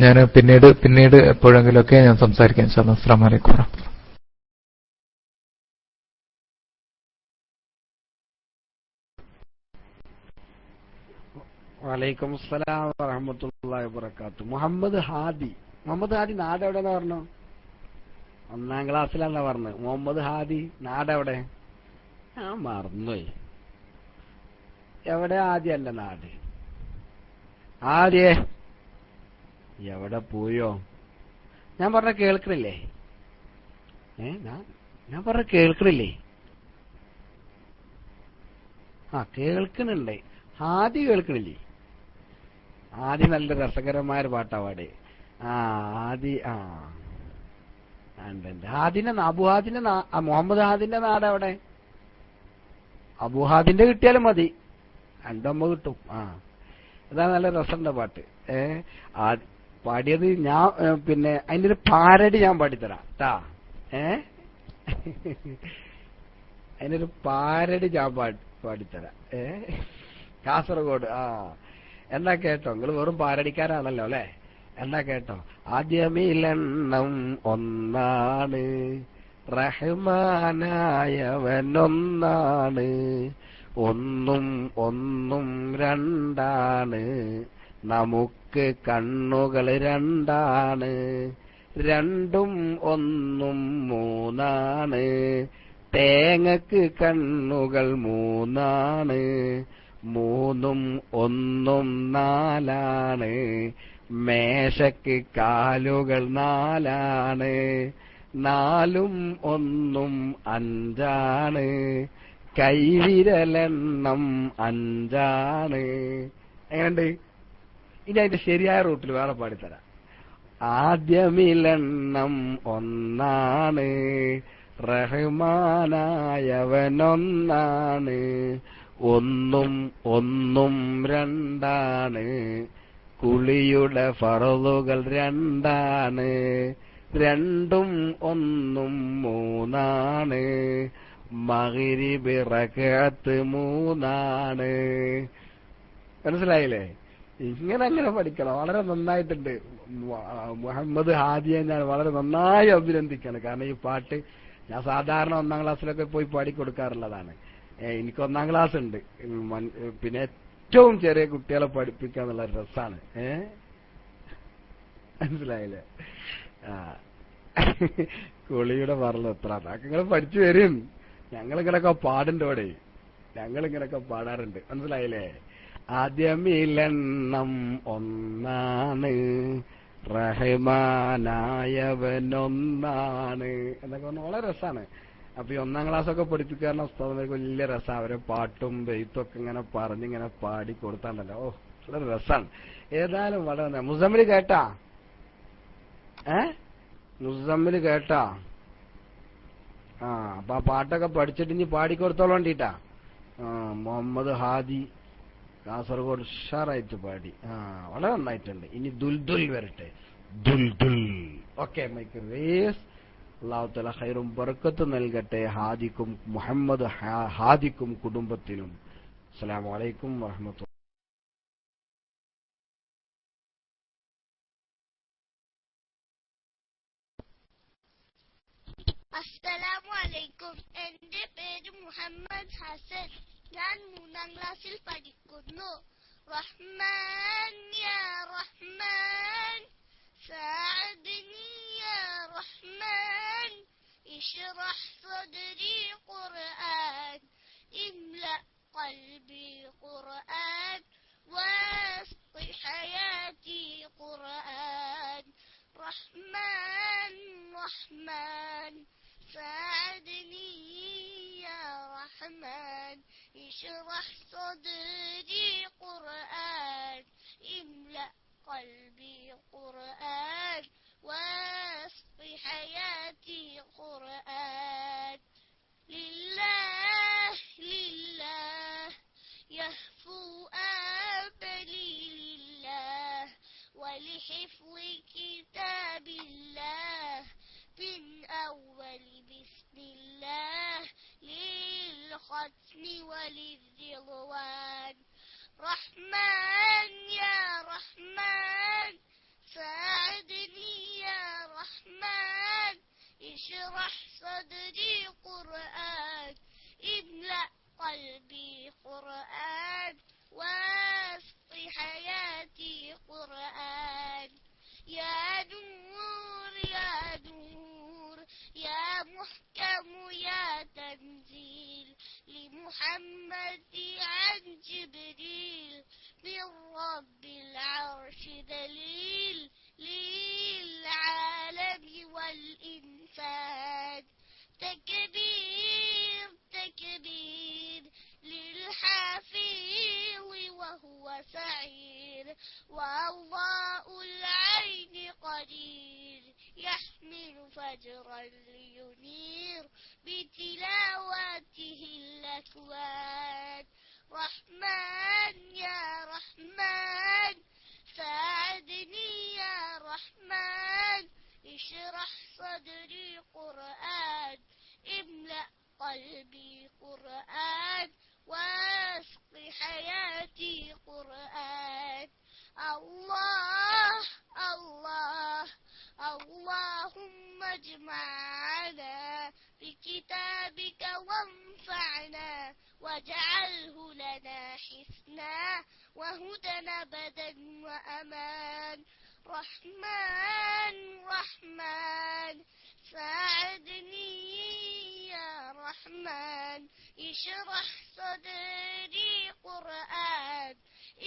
ഞാൻ പിന്നീട് എപ്പോഴെങ്കിലുമൊക്കെ ഞാൻ സംസാരിക്കാം. അസ്സലാമു അലൈക്കും വറഹ്മത്തുള്ളാഹി. വലൈക്കും അസ്സലാം വറഹ്മത്തുള്ളാഹി വബറകാതുഹു. മുഹമ്മദ് ഹാദി നാട് എവിടെയെന്നാ പറഞ്ഞു? 1ാം ക്ലാസ്സിലാന്നാ പറഞ്ഞത്. മുഹമ്മദ് ഹാദി നാടെവിടെ? ഞാൻ മറന്നുപോയി. എവിടെ? ആദ്യമല്ല നാട്. ആദ്യേ എവിടെ പോയോ? ഞാൻ പറഞ്ഞ കേൾക്കണില്ലേ? ഞാൻ പറഞ്ഞ കേൾക്കണില്ലേ? കേൾക്കണുണ്ടേ. ആദ്യ കേൾക്കണില്ലേ? ആദ്യം നല്ല രസകരമായ പാട്ടാ പാടേ. ആദ്യ ഹാദിന്റെ അബുഹാദിന്റെ മുഹമ്മദ് ഹാദിന്റെ നാട് എവിടെ? അബുഹാദിന്റെ കിട്ടിയാലും മതി, 2 കിട്ടും. അതാ നല്ല രസമുള്ള പാട്ട്. പാടിയത് ഞാൻ പിന്നെ അതിന്റെ ഒരു പാരടി ഞാൻ പാടിത്തരാം ട്ടാ. അതിനൊരു പാരടി ഞാൻ പാടിത്തരാം. കാസർഗോഡ്. എന്നാ കേട്ടോ, നിങ്ങൾ വെറും പാരടിക്കാരാണല്ലോ അല്ലെ? എന്നാ കേട്ടോ, ആദ്യമിലെണ്ണം ഒന്നാണ്, റഹ്മാനായവനൊന്നാണ്, ഒന്നും ഒന്നും രണ്ടാണ്, നമുക്ക് കണ്ണുകൾ രണ്ടാണ്, രണ്ടും ഒന്നും മൂന്നാണ്, തേങ്ങക്ക് കണ്ണുകൾ മൂന്നാണ്, മൂന്നും ഒന്നും നാലാണ്, മേശക്ക് കാലുകൾ നാലാണ്, നാലും ഒന്നും അഞ്ചാണ്, കൈവിരലെണ്ണം അഞ്ചാണ്. എങ്ങനെയുണ്ട്? ഇനി അതിന്റെ ശരിയായ റൂട്ടിൽ വേറെ പാടിത്തരാം. ആദ്യമിലെണ്ണം ഒന്നാണ്, റഹ്മാനായവനൊന്നാണ്, ഒന്നും ഒന്നും രണ്ടാണ്, കുളിയുടെ ഫർളുകൾ രണ്ടാണ്, രണ്ടും ഒന്നും മൂന്നാണ്, മഗ്രിബ് റക്അത്ത് മൂന്നാണ്. മനസ്സിലായില്ലേ? ഇങ്ങനെ അങ്ങനെ പഠിക്കണം. വളരെ നന്നായിട്ടുണ്ട്. മുഹമ്മദ് ഹാദിയെ ഞാൻ വളരെ നന്നായി അഭിനന്ദിക്കുകയാണ്. കാരണം ഈ പാട്ട് ഞാൻ സാധാരണ 1-ാം ക്ലാസ്സിലൊക്കെ പോയി പാടിക്കൊടുക്കാറുള്ളതാണ്. എനിക്ക് 1-ാം ക്ലാസ് ഉണ്ട്. പിന്നെ ഏറ്റവും ചെറിയ കുട്ടികളെ പഠിപ്പിക്കുക എന്നുള്ള രസമാണ്. മനസ്സിലായില്ലേ? കുളിയുടെ പറഞ്ഞു എത്ര നിങ്ങൾ പഠിച്ചു വരും. ഞങ്ങളിങ്ങനൊക്കെ പാടുണ്ടോടെ, ഞങ്ങളിങ്ങനൊക്കെ പാടാറുണ്ട്. മനസ്സിലായില്ലേ? ആദ്യമിലെണ്ണം ഒന്നാണ്, റഹ്മാനായവനൊന്നാണ് എന്നൊക്കെ പറഞ്ഞാൽ വളരെ രസമാണ്. അപ്പൊ ഈ 1-ാം ക്ലാസ്സൊക്കെ പഠിപ്പിക്കാറുള്ള ഉസ്താദന്മാർക്ക് വലിയ രസമാണ്. അവരെ പാട്ടും ബെയ്ത്തൊക്കെ ഇങ്ങനെ പറഞ്ഞിങ്ങനെ പാടി കൊടുത്താണ്ടല്ലോ, ഓ വളരെ രസമാണ്. ഏതായാലും വളരെ മുസമ്മിൽ കേട്ടാ? മുസമ്മിൽ കേട്ടാ? അപ്പൊ ആ പാട്ടൊക്കെ പഠിച്ചിട്ട് ഇനി പാടിക്കൊടുത്തോളണ്ടിട്ടാ. മുഹമ്മദ് ഹാദി കാസർഗോഡ് ഉഷാറായിട്ട് പാടി. വളരെ നന്നായിട്ടുണ്ട്. ഇനി ദുൽദുൽ വരട്ടെ. ദുൽദുൽ. ഓക്കെ, മൈക്ക് റേസ്. അല്ലാഹു തആല ഖൈറും ബർക്കത്തും നൽകട്ടെ ഹാദിക്കും മുഹമ്മദ് ഹാദിക്കും കുടുംബത്തിനും. അസ്സലാമു അലൈക്കും വറഹ്മത്തുള്ളാഹി. അസ്സലാമു അലൈക്കും. എന്റെ പേര് മുഹമ്മദ് ഹസൻ. ഞാൻ 3-ാം ക്ലാസ്സിൽ പഠിക്കുന്നു. റഹ്മാൻ യാ റഹ്മാൻ സാഅദ്നി യാ റഹ്മാൻ ഇശ്റഹ് സദ്രി ഖുർആൻ ഇംല ഖൽബി ഖുർആൻ വസ്ഖി ഹയാതി ഖുർആൻ റഹ്മാൻ റഹ്മാൻ ساعدني يا رحمن اشرح صدري قرآن املأ قلبي قرآن واسق حياتي قرآن لله لله يهفو آملي لله ولحفظ كتاب الله من أول بسم الله للختم وللرضوان رحمن يا رحمن ساعدني يا رحمن اشرح صدري قرآن املأ قلبي قرآن واسق حياتي قرآن يا نور يا نور يا محكم يا تنزيل لمحمد عن جبريل من رب العرش دليل للعالم والإنسان تكبير تكبير للحافظ وهو سعير والله العين قدير يحمل فجرا لينير بتلاوته الأكوان رحمن يا رحمن ساعدني يا رحمن اشرح صدري قرآن املأ قلبي قرآن واسق حياتي قرآن. الله الله اللهم اجمعنا بكتابك وانفعنا واجعله لنا حسنا وهدى أبدا وأمان. رحمن رحمن ساعدني يا رحمن، اشرح صدري قرآن،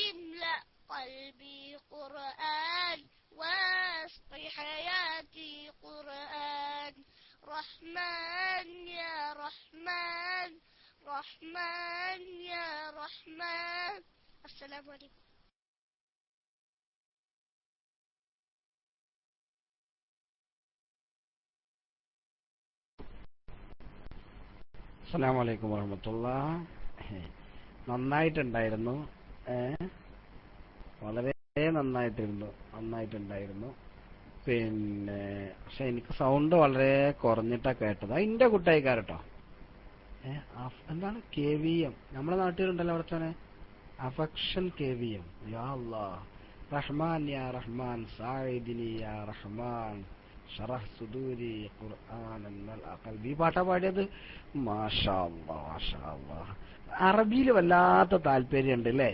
املأ قلبي قرآن، واسق حياتي قرآن. رحمن يا رحمن رحمن يا رحمن. السلام عليكم. അസ്സലാമു അലൈക്കും വറഹ്മത്തുള്ളാഹി. നന്നായിട്ടുണ്ടായിരുന്നു, വളരെ നന്നായിട്ടുണ്ടായിരുന്നു. പിന്നെ പക്ഷെ എനിക്ക് സൗണ്ട് വളരെ കുറഞ്ഞിട്ടാ കേട്ടത്. അത് എന്റെ കുട്ടായിക്കാരട്ടോ. എന്താണ് KVM? നമ്മുടെ നാട്ടിലുണ്ടല്ലോ അവിടെ തന്നെ അഫക്ഷൻ KVM. യാ അല്ലാഹ്, റഹ്മാൻ യാ റഹ്മാൻ സാഇദിനി യാ റഹ്മാൻ ഷറഹ് സുദൂരി ഖുർആനൻ മൽഅ ഖൽബി. പാട്ടാ പാടിയത്. മാഷാ അല്ലാഹ് മാഷാ അല്ലാഹ്. അറബിയിൽ വല്ലാത്ത താല്പര്യമുണ്ട് അല്ലേ?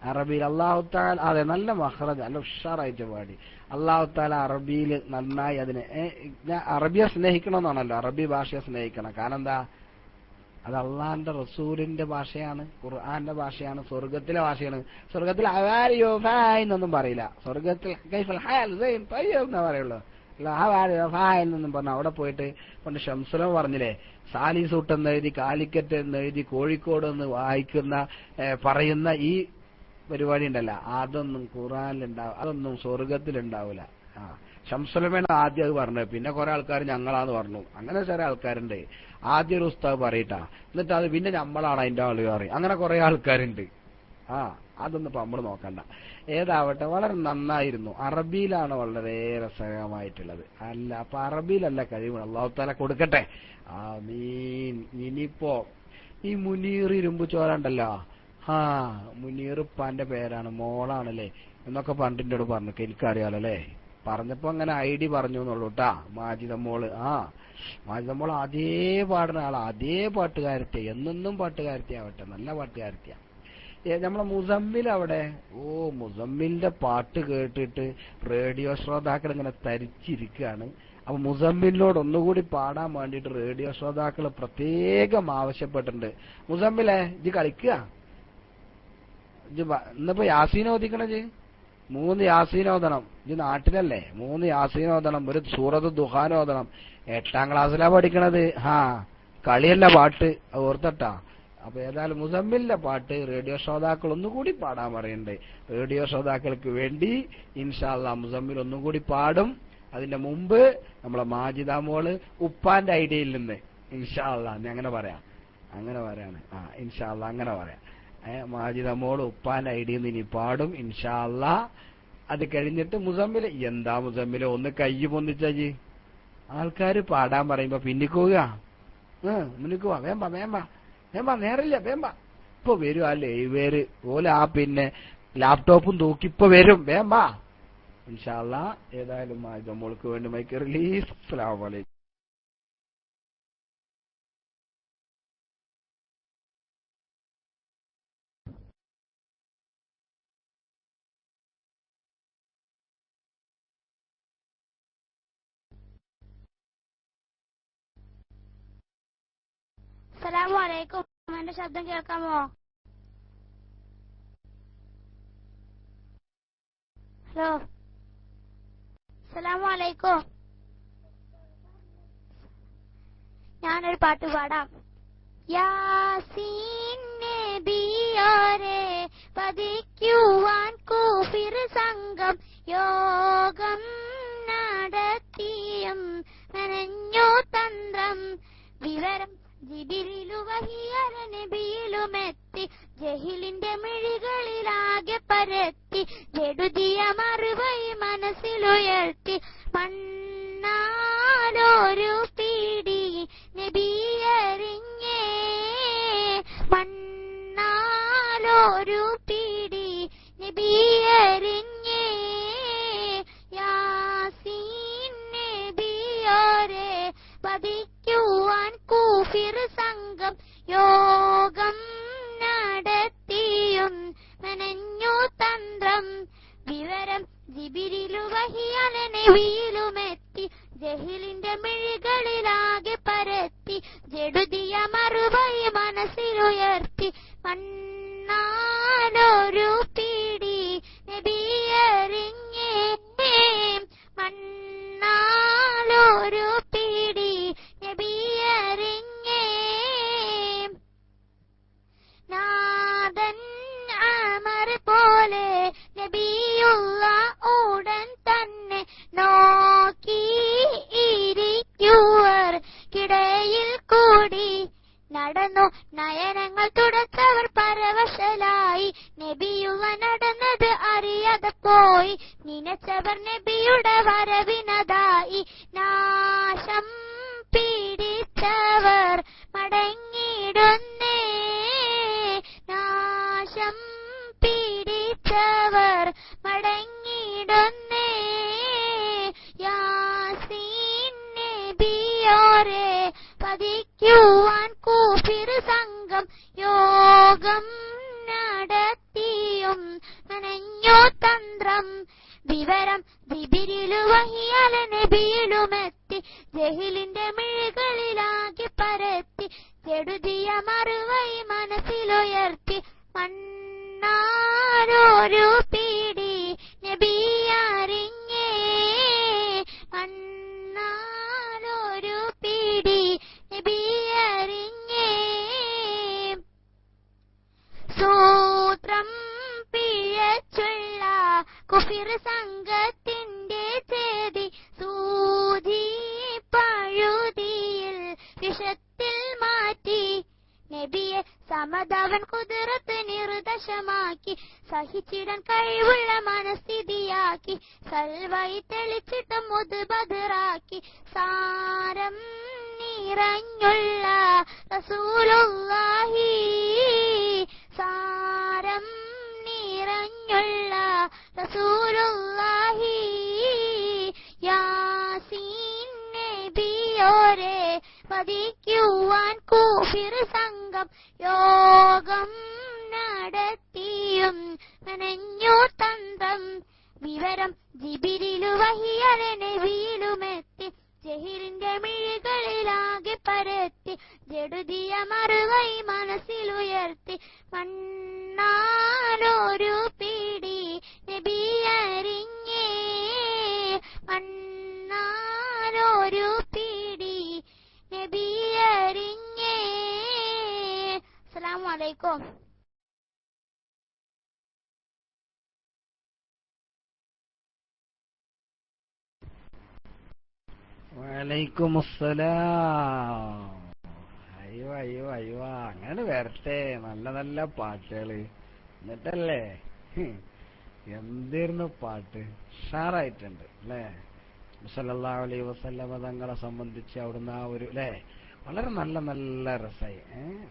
അറബിയിൽ അല്ലാഹു തആല, അതെ, നല്ല മഖ്റജ്, നല്ല ഉഷാറായിട്ട് പാടി. അല്ലാഹു തആല അറബിയിൽ നന്നായി അതിനെ, ഞാൻ അറബിയെ സ്നേഹിക്കണമെന്നാണല്ലോ, അറബി ഭാഷയെ സ്നേഹിക്കണം. കാരണം എന്താ? അത് അള്ളാന്റെ റസൂലിന്റെ ഭാഷയാണ്, ഖുർആന്റെ ഭാഷയാണ്, സ്വർഗത്തിലെ ഭാഷയാണ്. സ്വർഗത്തിൽ ഹവാരിയോ ഫായ് എന്നൊന്നും പറയില്ല. സ്വർഗത്തിൽ കൈഫൽ ഹാൽ സൈൻ തയ്യബ് എന്നാ പറയുള്ളൂ. ഹവാരിയോ ഫായ് എന്നൊന്നും പറഞ്ഞു. അവിടെ പോയിട്ട് പണ്ട് ഷംസുലം പറഞ്ഞില്ലേ, സാലിസൂട്ട് എന്നെഴുതി കാലിക്കറ്റ് എന്നെഴുതി കോഴിക്കോട് എന്ന് വായിക്കുന്ന പറയുന്ന ഈ പരിപാടി ഉണ്ടല്ലോ, അതൊന്നും ഖുർആനിലുണ്ടാവും, അതൊന്നും സ്വർഗത്തിലുണ്ടാവില്ല. ഷംസുലമേണ് ആദ്യം അത് പറഞ്ഞത്. പിന്നെ കുറെ ആൾക്കാർ ഞങ്ങളാന്ന് പറഞ്ഞു. അങ്ങനെ ചില ആൾക്കാരുണ്ട്. ആദ്യം ഒരു ഉസ്താദ് പറയട്ടാ, എന്നിട്ട് അത് പിന്നെ നമ്മളാണ് അതിന്റെ ആള് പറയും. അങ്ങനെ കുറെ ആൾക്കാരുണ്ട്. അതൊന്നും ഇപ്പൊ നമ്മൾ നോക്കണ്ട. ഏതാവട്ടെ, വളരെ നന്നായിരുന്നു. അറബിയിലാണ് വളരെ രസകരമായിട്ടുള്ളത്. അല്ല, അപ്പൊ അറബിയിലല്ല കഴിവ്, അല്ലാഹു തആല കൊടുക്കട്ടെ. ആമീൻ. ഇനിയിപ്പോ ഈ മുനീർ ഇരുമ്പ് ചോരണ്ടല്ലോ, മുനീർ ഉപ്പാന്റെ പേരാണ്, മോളാണല്ലേ എന്നൊക്കെ പണ്ടിന്റെ പറഞ്ഞു. എനിക്കറിയാലോ അല്ലേ? പറഞ്ഞപ്പോ അങ്ങനെ ഐഡി പറഞ്ഞു എന്നുള്ളൂ കേട്ടാ. മാജിദമ്മോള്, മാജിദമ്മോള് അതേ പാടുന്ന ആളാ, അതേ പാട്ടുകാരത്തി, എന്നെന്നും പാട്ടുകാരത്തി ആവട്ടെ, നല്ല പാട്ടുകാരത്തിയാ. നമ്മളെ മുസമ്മിൽ അവിടെ, മുസമ്മിലിന്റെ പാട്ട് കേട്ടിട്ട് റേഡിയോ ശ്രോതാക്കൾ ഇങ്ങനെ തരിച്ചിരിക്കുകയാണ്. അപ്പൊ മുസമ്മിലിനോട് ഒന്നുകൂടി പാടാൻ വേണ്ടിയിട്ട് റേഡിയോ ശ്രോതാക്കൾ പ്രത്യേകം ആവശ്യപ്പെട്ടിട്ടുണ്ട്. മുസമ്മിലെ ഇജ്ജ് കളിക്കുക, ഇന്നിപ്പോ യാസീൻ ഓദിക്കണേ, 3 യാസീൻ ഓതണം. ഇജ്ജ് നാട്ടിലല്ലേ, 3 യാസീൻ ഓതണം, ഒരു സൂറത്ത് ദുഹാൻ ഓതണം. 8ാം ക്ലാസ്സിലാ പഠിക്കണത്. കളിയല്ല പാട്ട്, ഓർത്തട്ടാ. അപ്പൊ ഏതായാലും മുസമ്മിലിന്റെ പാട്ട് റേഡിയോ ശ്രോതാക്കൾ ഒന്നുകൂടി പാടാൻ പറയുന്നുണ്ട്. റേഡിയോ ശ്രോതാക്കൾക്ക് വേണ്ടി ഇൻഷാ അല്ലാഹ് മുസമ്മിൽ ഒന്നുകൂടി പാടും. അതിന്റെ മുമ്പ് നമ്മളെ മാജിദ മോള് ഉപ്പാന്റെ ഐഡിയയിൽ നിന്ന് ഇൻഷാ അല്ലാഹ് അങ്ങനെ പറയാണ്. ഇൻഷാ അല്ലാഹ് അങ്ങനെ പറയാം. മാജിദ മോള് ഉപ്പാന്റെ ഐഡിയയിൽ നിന്ന് ഇനി പാടും ഇൻഷാ അല്ലാഹ്. അത് കഴിഞ്ഞിട്ട് മുസമ്മില്, എന്താ മുസമ്മില് ഒന്ന് കൈ പൊന്നിച്ചി, ആൾക്കാര് പാടാൻ പറയുമ്പോ പിന്നിക്കുക, മുന്നിക്കുക, വേമ്പ നേരില്ല, വേമ്പ ഇപ്പൊ വരും. അല്ലേ ഇവര് ഓല പിന്നെ ലാപ്ടോപ്പും തൂക്കിപ്പോ വരും, വേമ്പ ഇൻഷാ അല്ലാഹ്. ഏതായാലും മാജിദ മോൾക്ക് വേണ്ടി മൈക്ക് റിലീസ്. അസ്സലാമു അലൈക്കും. അസ്സലാമു അലൈക്കും. എന്റെ ശബ്ദം കേൾക്കാമോ? ഹലോ, അസ്സലാമു അലൈക്കും. ഞാനൊരു പാട്ട് പാടാം. യാസീൻ നബിയോരെ വധിക്കുവാൻ കൂഫിർ സംഘം യോഗം നടത്തിയും നനഞ്ഞു തന്ത്രം വിവരം ജിബിരിലു വഹിയര നബിയിലുമെത്തി ജഹിലിന്റെ മിഴികളിലാകെ പരത്തി ജഡുതിയ മറുവൈ മനസ്സിലുയർത്തി മണ്ണാലൊരു പീടി നബിയറിഞ്ഞേ മണ്ണ കൂഫിർ സംഘം യോഗം നടത്തിയും മെനഞ്ഞു തന്ത്രം വിവരം ജിബിരിലു വഹിയാലെ നബിയിലുമെത്തി ജഹിലിന്റെ മിഴികളിലാകെ പരത്തി ജഡുതിയ മറുപടി മനസ്സിലുയർത്തി മണ്ണാലൊരു പീടി നബിയറിഞ്ഞേ മണ്ണാലൊരു പീടി നബിയറിഞ്ഞേ നാദൻ അമർ പോലെ നബിയുള്ള ഉടൻ തന്നെ നോക്കിയിരിക്കുവർ കിടയിൽ കൂടി നടന്നു നയനങ്ങൾ തുടച്ചവർ പരവശലായി നബിയുള്ള നടന്നത് അറിയാതെ പോയി നിനച്ചവർ നബിയുടെ വരവിനതായി നാശം പിടിച്ചവർ മടങ്ങിടുന്നേ നാശം പിടിച്ചവർ മടങ്ങിടുന്നേ യാസീൻ നബിയോരെ പതിക്കുവാൻ കൂഫിർ സംഘം യോഗം നടത്തിയും മെനഞ്ഞു തന്ത്രം വിവരം ജിബിരിലു വഹിയാലെ നബിയിലുമെത്തി ജഹിലിന്റെ മിഴികളിലാകെ പരത്തി ജഡുതിയ മറുപടി മനസ്സിലുയർത്തി മണ്ണാലൊരു പീടി നബിയറിഞ്ഞേ മണ്ണാലൊരു പീടി നബിയറിഞ്ഞേ സൂത്രം പിഴച്ചുള്ള കുഫിർ സംഘത്തിന്റെ ചേതി സൂചി പഴുതിയിൽ വിഷത്തിൽ മാറ്റി നബിയെ സമതവൻ കുതിരത്ത് നിർദശമാക്കി സഹിച്ചിടാൻ കഴിവുള്ള മനസ്ഥിതിയാക്കി സൽവഴി തെളിച്ചിട്ട് മുദ്ബദറാക്കി സാരം നിറഞ്ഞുള്ള റസൂലുള്ളാഹി സാരം നിറഞ്ഞുള്ള റസൂലുള്ളാഹി യാസീൻ നബിയോരെ പതിക്കുവാൻ കൂഫിർ സംഘം യോഗം നടത്തിയും മെനഞ്ഞു തന്ത്രം വിവരം ജിബിരിലു വഹിയാലെ നബിയിലുമെത്തി ജഹിലിന്റെ മിഴികളിലാകെ പരത്തി ജഡുതിയ മറുപടി മനസ്സിലുയർത്തി മണ്ണാലൊരു പീടി നബിയറിഞ്ഞേ മണ്ണാലൊരു പീടി നബിയറിഞ്ഞേ. അസ്സലാമു അലൈക്കും. വലൈക്കുമുസ്സലാം. അയ്യോ അയ്യോ അയ്യോ അങ്ങനെ വരട്ടെ. നല്ല നല്ല പാട്ടുകള് എന്നിട്ടല്ലേ എന്തായിരുന്നു പാട്ട് ഉഷാറായിട്ടുണ്ട് അല്ലേ. സല്ലല്ലാഹു അലൈഹി വസല്ലമ തങ്ങളെ സംബന്ധിച്ച് അവിടുന്ന് ആ ഒരു അല്ലേ വളരെ നല്ല നല്ല രസമായി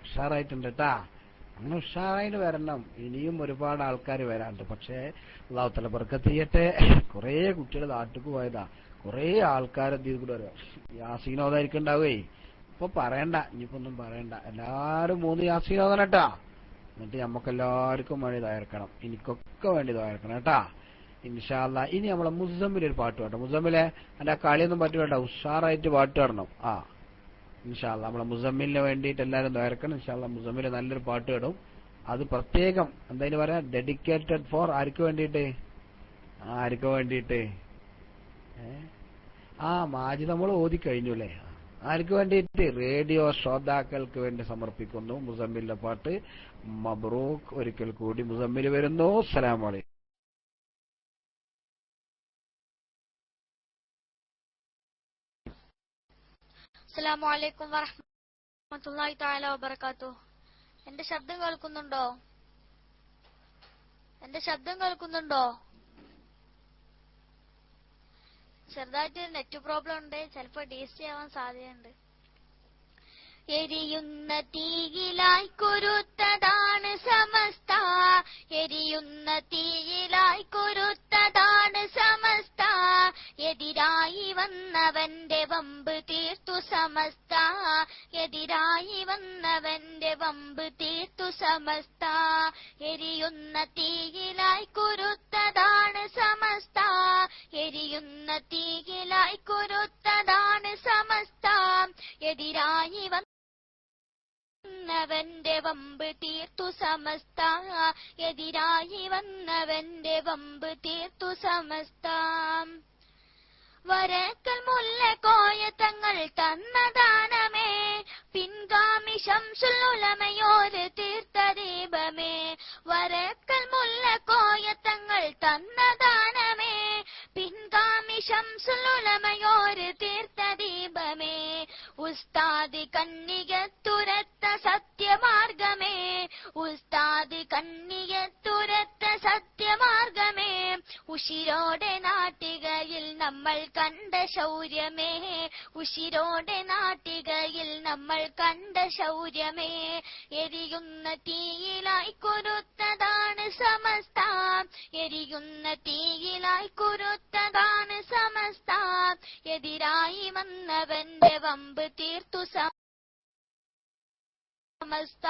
ഉഷാറായിട്ടുണ്ട് കേട്ടാ. അങ്ങനെ ഉഷാറായിട്ട് വരണം. ഇനിയും ഒരുപാട് ആൾക്കാർ വരാണ്ട്. പക്ഷേ അല്ലാഹു തആല ബർക്കത്ത് ചെയ്യട്ടെ. കുറേ കുട്ടികൾ നാട്ടിക്ക് പോയതാ. കുറേ ആൾക്കാർ ഇതിൽ കൂടെ വരാം. യാസീനോദായിരിക്കും ഉണ്ടാവേ. ഇപ്പൊ പറയണ്ട, ഇനിയിപ്പോ ഒന്നും പറയണ്ട. എല്ലാരും 3 യാസീനോദന കേട്ടാ. എന്നിട്ട് നമ്മക്കെല്ലാവർക്കും വേണ്ടി തയ്യാറക്കണം. എനിക്കൊക്കെ വേണ്ടി തയ്യാറക്കണം കേട്ടാ ഇൻഷാ അല്ലാഹ്. ഇനി നമ്മളെ മുസമ്മിൽ ഒരു പാട്ട് പാട്ടോ. മുസമ്മിലെ എന്റെ ആ കളിയൊന്നും പറ്റൂല, ഉഷാറായിട്ട് പാട്ട് പാടണം. ഇൻഷാ അല്ലാഹ് നമ്മളെ മുസമ്മിലിന് വേണ്ടിയിട്ട് എല്ലാവരും തയ്യാറക്കണം. ഇൻഷാ അല്ലാഹ് മുസമ്മിൽ നല്ലൊരു പാട്ട് ഇടും. അത് പ്രത്യേകം എന്തായാലും പറയാ ഡെഡിക്കേറ്റഡ് ഫോർ ആർക്ക് വേണ്ടിയിട്ട്? ആർക്ക് വേണ്ടിയിട്ട്? മാജി നമ്മൾ ഓതി കഴിഞ്ഞു അല്ലേ. ആർക്ക് വേണ്ടിയിട്ട്? റേഡിയോ ശ്രോതാക്കൾക്ക് വേണ്ടി സമർപ്പിക്കുന്നു മുസമ്മിലിന്റെ പാട്ട്. മബ്രൂക്ക്. ഒരിക്കൽ കൂടി മുസമ്മിൽ വരുന്നു. അസ്സലാമു അലൈക്കും. അസ്സലാമു അലൈക്കും വറഹ്മത്തുള്ളാഹി തആല വബറകാതുഹു. എന്റെ ശബ്ദം കേൾക്കുന്നുണ്ടോ? എന്റെ ശബ്ദം കേൾക്കുന്നുണ്ടോ? ചെറുതായിട്ട് നെറ്റ് പ്രോബ്ലം ഉണ്ട്. ചിലപ്പോ DC ആവാൻ സാധ്യതയുണ്ട്. എരിയുന്ന തീയിലായി കുരുത്തതാണ് സമസ്ത, എരിയുന്ന തീയിലായി കുരുത്തതാണ് സമസ്ത. എതിരായി വന്നവന്റെ വമ്പ് തീർത്തു തീർത്തു സമസ്ത, എതിരായി വന്നവന്റെ വമ്പ് തീർത്തു സമസ്ത. എരിയുന്ന തീയിലായി കുരുത്തതാണ് സമസ്ത, എരിയുന്ന തീയിലായി കുരുത്തതാണ് സമസ്ത. എതിരായി വന്നവന്റെ വമ്പ് തീർത്തു സമസ്ത, എതിരായി വന്നവന്റെ വമ്പ് തീർത്തു സമസ്ത. വരക്കൽ മുല്ലക്കോയ തങ്ങൾ തന്ന ദാനമേ, പിൻഗാമി ശംസുൽ ഉലമയോര് തീർത്ത ദീപമേ. വരക്കൽ മുല്ലക്കോയ തങ്ങൾ തന്ന ദാനമേ, പിൻഗാമി ശംസുൽ ഉലമയോര് തീർത്ത ദീപമേ. ഉസ്താദ് കണ്ണികത്തുരത്ത സത്യമാർഗമേ, ഉസ്താദ് കണ്ണികത്തുരത്ത സത്യമാർഗമേ. ഉശിരോടെ നാട്ടികയിൽ നമ്മൾ കണ്ട ശൗര്യമേ, ഉശിരോടെ നാട്ടികയിൽ നമ്മൾ കണ്ട ശൗര്യമേ. എരിയുന്ന തീയിലായി കുരുത്തതാണ് സമസ്ത, എരിയുന്ന തീയിലായി കുരുത്തതാണ് സമസ്ത. എതിരായി വന്നവന്റെ വമ്പ് തീർത്തു സമസ്ത,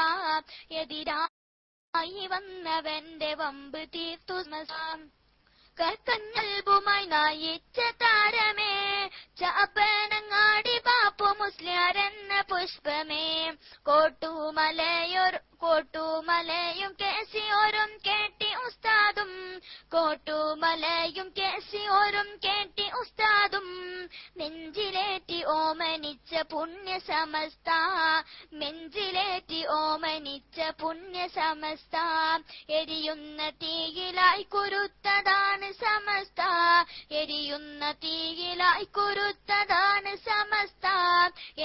എതിരായി വന്നവന്റെ വമ്പ് തീർത്തു സമസ്ത. കൽബുമായി നയിച്ച താരമേ, ചാപ്പനങ്ങാടി ബാപ്പു മുസ്ലിയാരെന്ന പുഷ്പമേ. കോട്ടുമലയും കേസിയോരും കേട്ടി ഉസ്താദും, കോട്ടുമലയും കേസിയോരും കേട്ടി ഉസ്താദും. നെഞ്ചിലേറ്റി ഓമനിച്ച പുണ്യ സമസ്ത, നെഞ്ചിലേറ്റി ഓമനിച്ച പുണ്യ സമസ്ത. എരിയുന്ന തീയിലായി കുരുത്തതാണ് സമസ്ത, എരിയുന്ന തീയിലായി കുരുത്തതാണ് സമസ്ത.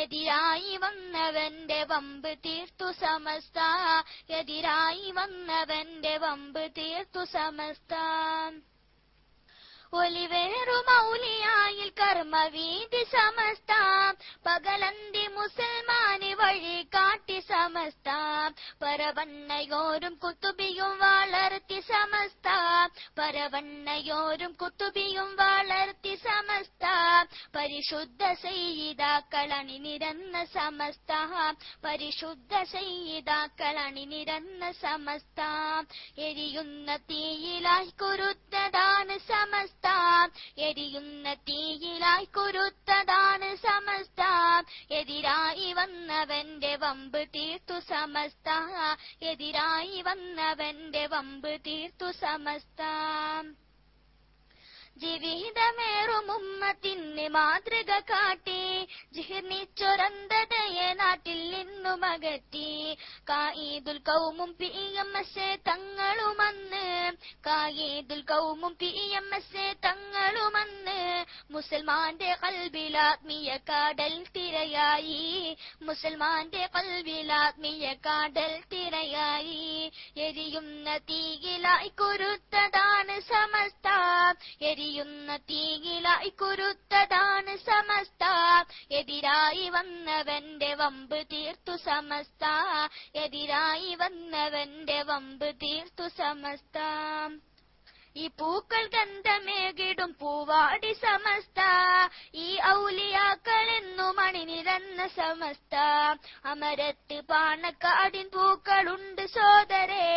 എതിരായി വന്നവന്റെ വമ്പ് തീർത്തു സമസ്ത, എതിരായി വന്നവന്റെ വമ്പ് തീർത്തു സമസ്ത. ഒലിവേറു മൗലിയായിൽ കർമ്മവീതി സമസ്ത, പകലന്തി മുസൽമാനി വഴി കാട്ടി സമസ്ത. പരവണ്ണയോരും കുത്തുബിയും വളർത്തി സമസ്ത, പരവണ്ണയോരും കുത്തുബിയും വളർത്തി സമസ്ത. പരിശുദ്ധ സയ്യിദാക്കൾ അണിനിരന്ന സമസ്ത, പരിശുദ്ധ സയ്യിദാക്കൾ അണിനിരന്ന സമസ്ത. എരിയുന്ന തീയിലായി കുരുത്തതാണ് സമസ്ത, എരിയുന്ന തീയിലായി കുരുത്തതാണ് സമസ്ത. എതിരായി വന്നവന്റെ വമ്പ് തീർത്തു സമസ്ത, എതിരായി വന്നവന്റെ വമ്പ് തീർത്തു സമസ്ത. ജീവിതമേറും ഉമ്മത്തിന് മാതൃക കാട്ടി, ജീർണിച്ചൊരന്തതയെ നാട്ടിൽ നിന്നും അകറ്റി. Quaidul കൗമും PMS തങ്ങളുമന്ന്, Quaidul കൗമും PMS തങ്ങളുമന്ന്. മുസൽമാന്റെ കൽബിലാത്മീയ കാടൽ തിരയായി, മുസൽമാന്റെ കൽബിലാത്മീയ കാടൽ തിരയായി. എരിയുന്ന തീയിലായി കുരുത്തതാണ് സമസ്ത, എരിയുന്ന തീയിലായി കുരുത്തതാണ് സമസ്ത. എതിരായി വന്നവന്റെ വമ്പ് തീർത്തു സമസ്ത, എതിരായി വന്നവന്റെ വമ്പ് തീർത്തു സമസ്ത. ഈ പൂക്കൾ ഗന്ധമേകിടും പൂവാടി സമസ്ത, ഈ ഔലിയാക്കൾ എന്നും അണിനിരന്ന സമസ്ത. അമരത്ത് പാണക്കാടിൻ പൂക്കളുണ്ട് സോദരേ,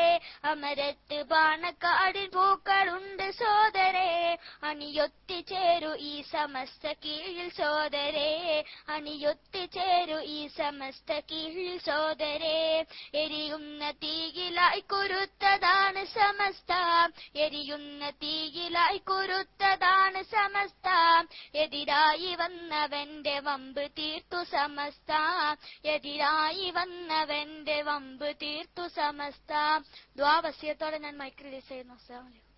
അമരത്ത് പാണക്കാടിൻ പൂക്കളുണ്ട് സോദരേ. അണിയൊത്തിച്ചേരു ഈ സമസ്ത കീഴിൽ സോദരേ, അണിയൊത്തിച്ചേരു ഈ സമസ്ത കീഴിൽ സോദരേ. എരിയുന്ന തീയിലായി കുരുത്തതാണ് സമസ്ത, എരിയുന്ന തീയിലായി കുരുത്തതാണ് സമസ്ത. എതിരായി വന്നവന്റെ വമ്പ് തീർത്തു സമസ്ത, എതിരായി വന്നവന്റെ വമ്പ് തീർത്തു സമസ്ത. ദ്വാവസ്യത്തോടെ ഞാൻ മൈക്ക് റിലീസ് ചെയ്യുന്നു. അസ്സലാമു അലൈക്കും.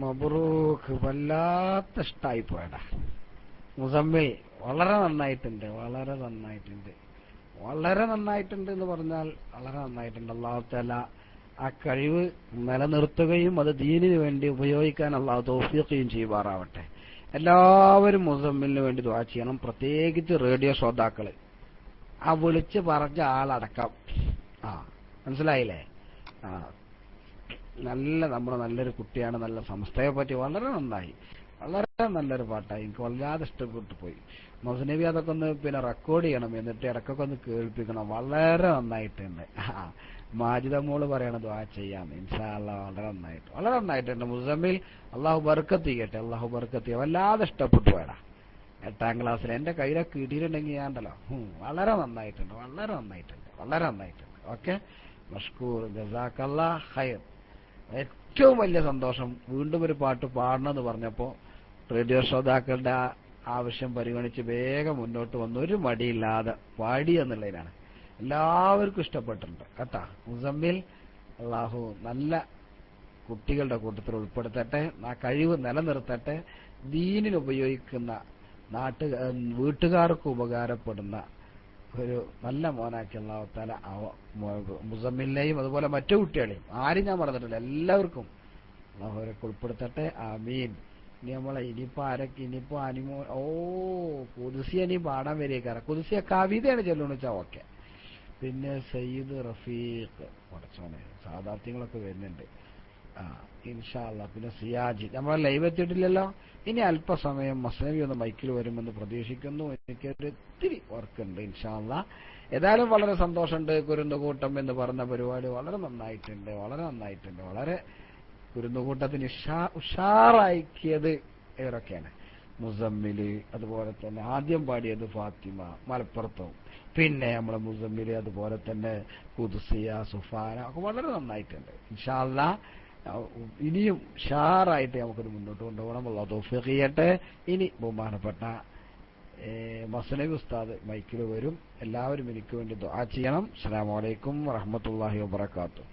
മബ്രൂക്ക്, വല്ലാത്ത ഇഷ്ടായി പോയടാ മുസമ്മിൽ. വളരെ നന്നായിട്ടുണ്ട്, വളരെ നന്നായിട്ടുണ്ട്, വളരെ നന്നായിട്ടുണ്ട് എന്ന് പറഞ്ഞാൽ വളരെ നന്നായിട്ടുണ്ട്. അല്ലാഹു തആല ആ കഴിവ് നിലനിർത്തുകയും അത് ദീനിന് വേണ്ടി ഉപയോഗിക്കാൻ അല്ലാഹു തൗഫീഖ് ചെയ്യുമാറാവട്ടെ. എല്ലാവരും മുസമ്മിലിന് വേണ്ടി ദുആ ചെയ്യണം, പ്രത്യേകിച്ച് റേഡിയോ ശ്രോതാക്കള്. ആ വിളിച്ച് പറഞ്ഞ ആളടക്കം. മനസ്സിലായില്ലേ? നമ്മുടെ നല്ലൊരു കുട്ടിയാണ്, നല്ല സംസ്ഥയെ പറ്റി വളരെ നന്നായി, വളരെ നല്ലൊരു പാട്ടായി, എനിക്ക് വല്ലാതെ ഇഷ്ടപ്പെട്ടു പോയി. മസ്നവി അതൊക്കെ ഒന്ന് പിന്നെ റെക്കോർഡ് ചെയ്യണം, എന്നിട്ട് ഇടക്കൊക്കെ ഒന്ന് കേൾപ്പിക്കണം. വളരെ നന്നായിട്ടുണ്ട്. മാജിദ മോള് പറയണ ദുആ ചെയ്യാം ഇൻഷാ അല്ലാഹ്. വളരെ നന്നായിട്ടുണ്ട്. മുസമ്മിൽ അള്ളാഹു ബർക്കത്ത് ചെയ്യട്ടെ, അള്ളാഹു ബർക്കത്ത് ചെയ്യ. വല്ലാതെ ഇഷ്ടപ്പെട്ടു പോയടാ 8ാം ക്ലാസ്സിൽ. എന്റെ കയ്യിലൊക്കെ കിട്ടിയിട്ടുണ്ടെങ്കിൽ ഞാൻ ഉണ്ടല്ലോ വളരെ നന്നായിട്ടുണ്ട്. ഓക്കെ, മഷ്കൂർ, ജസാക്കല്ലാ ഖൈർ. ഏറ്റവും വലിയ സന്തോഷം വീണ്ടും ഒരു പാട്ട് പാടണമെന്ന് പറഞ്ഞപ്പോ റേഡിയോ ശ്രോതാക്കളുടെ ആവശ്യം പരിഗണിച്ച് വേഗം മുന്നോട്ട് വന്ന് ഒരു മടിയില്ലാതെ പാടി എന്നുള്ളതിനാണ്. എല്ലാവർക്കും ഇഷ്ടപ്പെട്ടിട്ടുണ്ട് കേട്ടാ. മുസമ്മിൽ അള്ളാഹു നല്ല കുട്ടികളുടെ കൂട്ടത്തിൽ ഉൾപ്പെടുത്തട്ടെ, ആ കഴിവ് നിലനിർത്തട്ടെ. ദീനിന് ഉപയോഗിക്കുന്ന വീട്ടുകാർക്ക് ഉപകാരപ്പെടുന്ന ഒരു നല്ല മോനാക്കി അല്ലാഹു തആല മുസമ്മിലിനെയും അതുപോലെ മറ്റു കുട്ടികളെയും ആരും ഞാൻ പറഞ്ഞിട്ടില്ല, എല്ലാവർക്കും അല്ലാഹു അവരൊക്കെ ഉൾപ്പെടുത്തട്ടെ. ആമീൻ. ഇനിയിപ്പോ അനിമോ കുദ്സിയ നീ പാടാൻ വരികയാണ്. കുദ്സിയ കവിതയാണ് ചൊല്ലണെന്ന് വെച്ചാൽ ഓക്കെ. പിന്നെ സയ്യിദ് റഫീഖ് പഠിച്ചോനെ സാദാത്യങ്ങളൊക്കെ വരുന്നുണ്ട്. ഇൻഷാ അല്ലാഹ്. പിന്നെ സിയാജി നമ്മളെ ലൈവ് എത്തിയിട്ടില്ലല്ലോ. ഇനി അല്പസമയം മസ്നവി ഒന്ന് മൈക്കിൽ വരുമെന്ന് പ്രതീക്ഷിക്കുന്നു. എനിക്കൊരു ഇത്തിരി വർക്കുണ്ട് ഇൻഷാ അല്ലാഹ്. ഏതായാലും വളരെ സന്തോഷമുണ്ട്. കുരുന്നുകൂട്ടം എന്ന് പറഞ്ഞ പരിപാടി വളരെ നന്നായിട്ടുണ്ട്. വളരെ കുരുന്നുകൂട്ടത്തിന് ഉഷാറാക്കിയത് ഇവരൊക്കെയാണ്. മുസമ്മില്, അതുപോലെ തന്നെ ആദ്യം പാടിയത് ഫാത്തിമ മലപ്പുറത്തും, പിന്നെ നമ്മളെ മുസമ്മില്, അതുപോലെ തന്നെ ഖുദ്സിയ, സുഫാന ഒക്കെ വളരെ നന്നായിട്ടുണ്ട്. ഇൻഷാ അല്ലാഹ് ഇനിയും ഉഷാറായിട്ട് നമുക്കത് മുന്നോട്ട് കൊണ്ടുപോകണം. അല്ലാഹു തൗഫീഖ് ചെയ്യട്ടെ. ഇനി ബഹുമാനപ്പെട്ട മസ്നവി ഉസ്താദ് മൈക്കിൽ വരും. എല്ലാവരും എനിക്ക് വേണ്ടി ദുആ ചെയ്യണം. അസ്സലാമു അലൈക്കും വറഹ്മത്തുള്ളാഹി വബറകാതുഹു.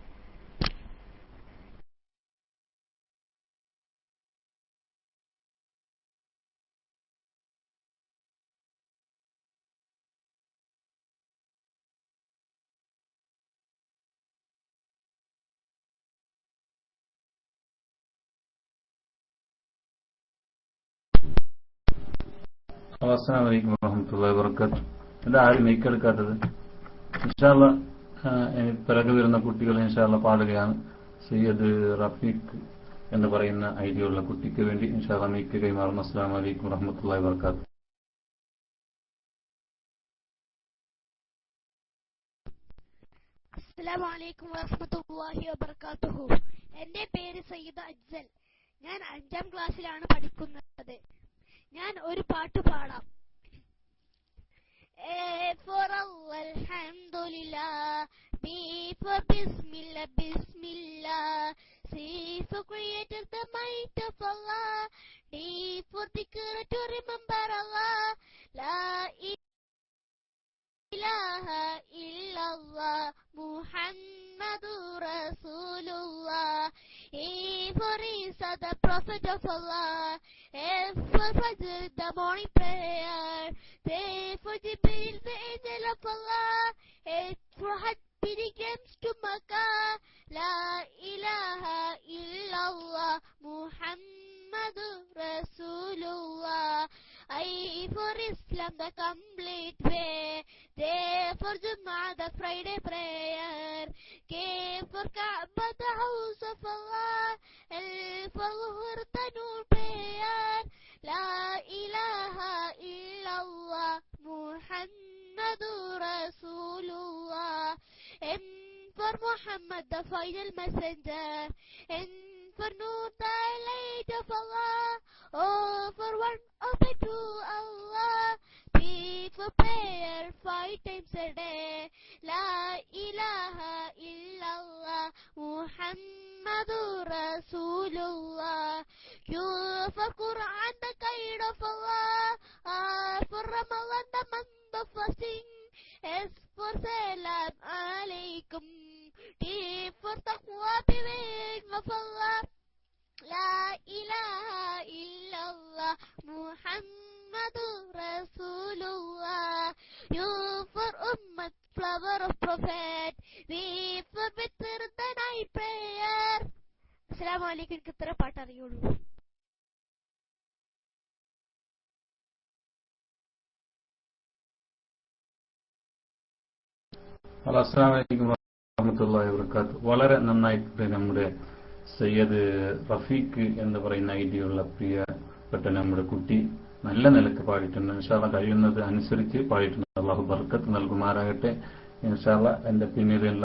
അസ്സലാമു അലൈക്കും വറഹ്മത്തുള്ളാഹി വബറകാതുഹു. എന്താ ആരും മൈക്കെടുക്കാത്തത്? ഇൻഷാ അല്ലാഹ് പിറകെ വരുന്ന കുട്ടികൾ ഇൻഷാ അല്ലാഹ് പാടുകയാണ്. സയ്യിദ് റഫീഖ് എന്ന് പറയുന്ന ഐഡിയുള്ള കുട്ടിക്ക് വേണ്ടി ഇൻഷാ അല്ലാഹ് മൈക്ക് കൈമാറുന്നു. അസ്സലാമു അലൈക്കും വറഹ്മത്തുള്ളാഹി വബറകാതുഹു. അസ്സലാമു അലൈക്കും വറഹ്മത്തുള്ളാഹി വബറകാതുഹു. എന്റെ പേര് സയ്യിദ് അജ്സൽ. ഞാൻ 5ാം ക്ലാസ്സിലാണ് പഠിക്കുന്നത്. ഞാൻ ഒരു പാട്ട് പാടാം. A for Allah, alhamdulillah. B for Bismillah, Bismillah. C for Creator, the might of Allah. D for Dhikr, to remember Allah. La ilaha illallah, Muhammadur Rasulullah. E for Isa, the Prophet of Allah. F for Fajr, the morning prayer. J for Jibril, the angel of Allah. H for Hajj, pilgrims to Makkah. La ilaha illallah, Muhammadur Rasulullah. I for Islam, the complete way. J for Jummah, the Friday prayer. K for Kaaba, the house of Allah. L for Zuhur, the noon prayer. La ilaha illallah, Muhammadur Rasulullah. M for Muhammad, the final messenger. N for Nur, the light of Allah. O for one open to Allah. P for prayer 5 times a day. La ilaha illallah, Muhammadur Rasulullah. Q for Quran, the guide of Allah. R for Ramadan, the month of fasting. S for Salam Alaikum. T for Taqwa, beware of Allah. La ilaha illallah, Muhammadur Rasulullah. U for Ummat, flower of Prophet. V for Witr, the night prayer. Assalamu alaikum. എനിക്ക് ഇത്ര പാട്ട് അറിയുള്ളൂ. അസ്സലാമു അലൈക്കും വറഹ്മത്തുള്ളാഹി വബറകാതുഹു. വളരെ നന്നായിട്ട് നമ്മുടെ സയ്യദ് റഫീഖ് എന്ന് പറയുന്ന ഐഡിയുള്ള പ്രിയപ്പെട്ട നമ്മുടെ കുട്ടി നല്ല നിലക്ക് പാടിയിട്ടുണ്ട്. ഇൻഷാ അല്ലാഹ് കഴിയുന്നത് അനുസരിച്ച് പാടിയിട്ടുണ്ട്. അള്ളാഹു ബർക്കത്ത് നൽകുമാറാകട്ടെ. ഇൻഷാ അല്ലാഹ് എന്റെ പിന്നീടുള്ള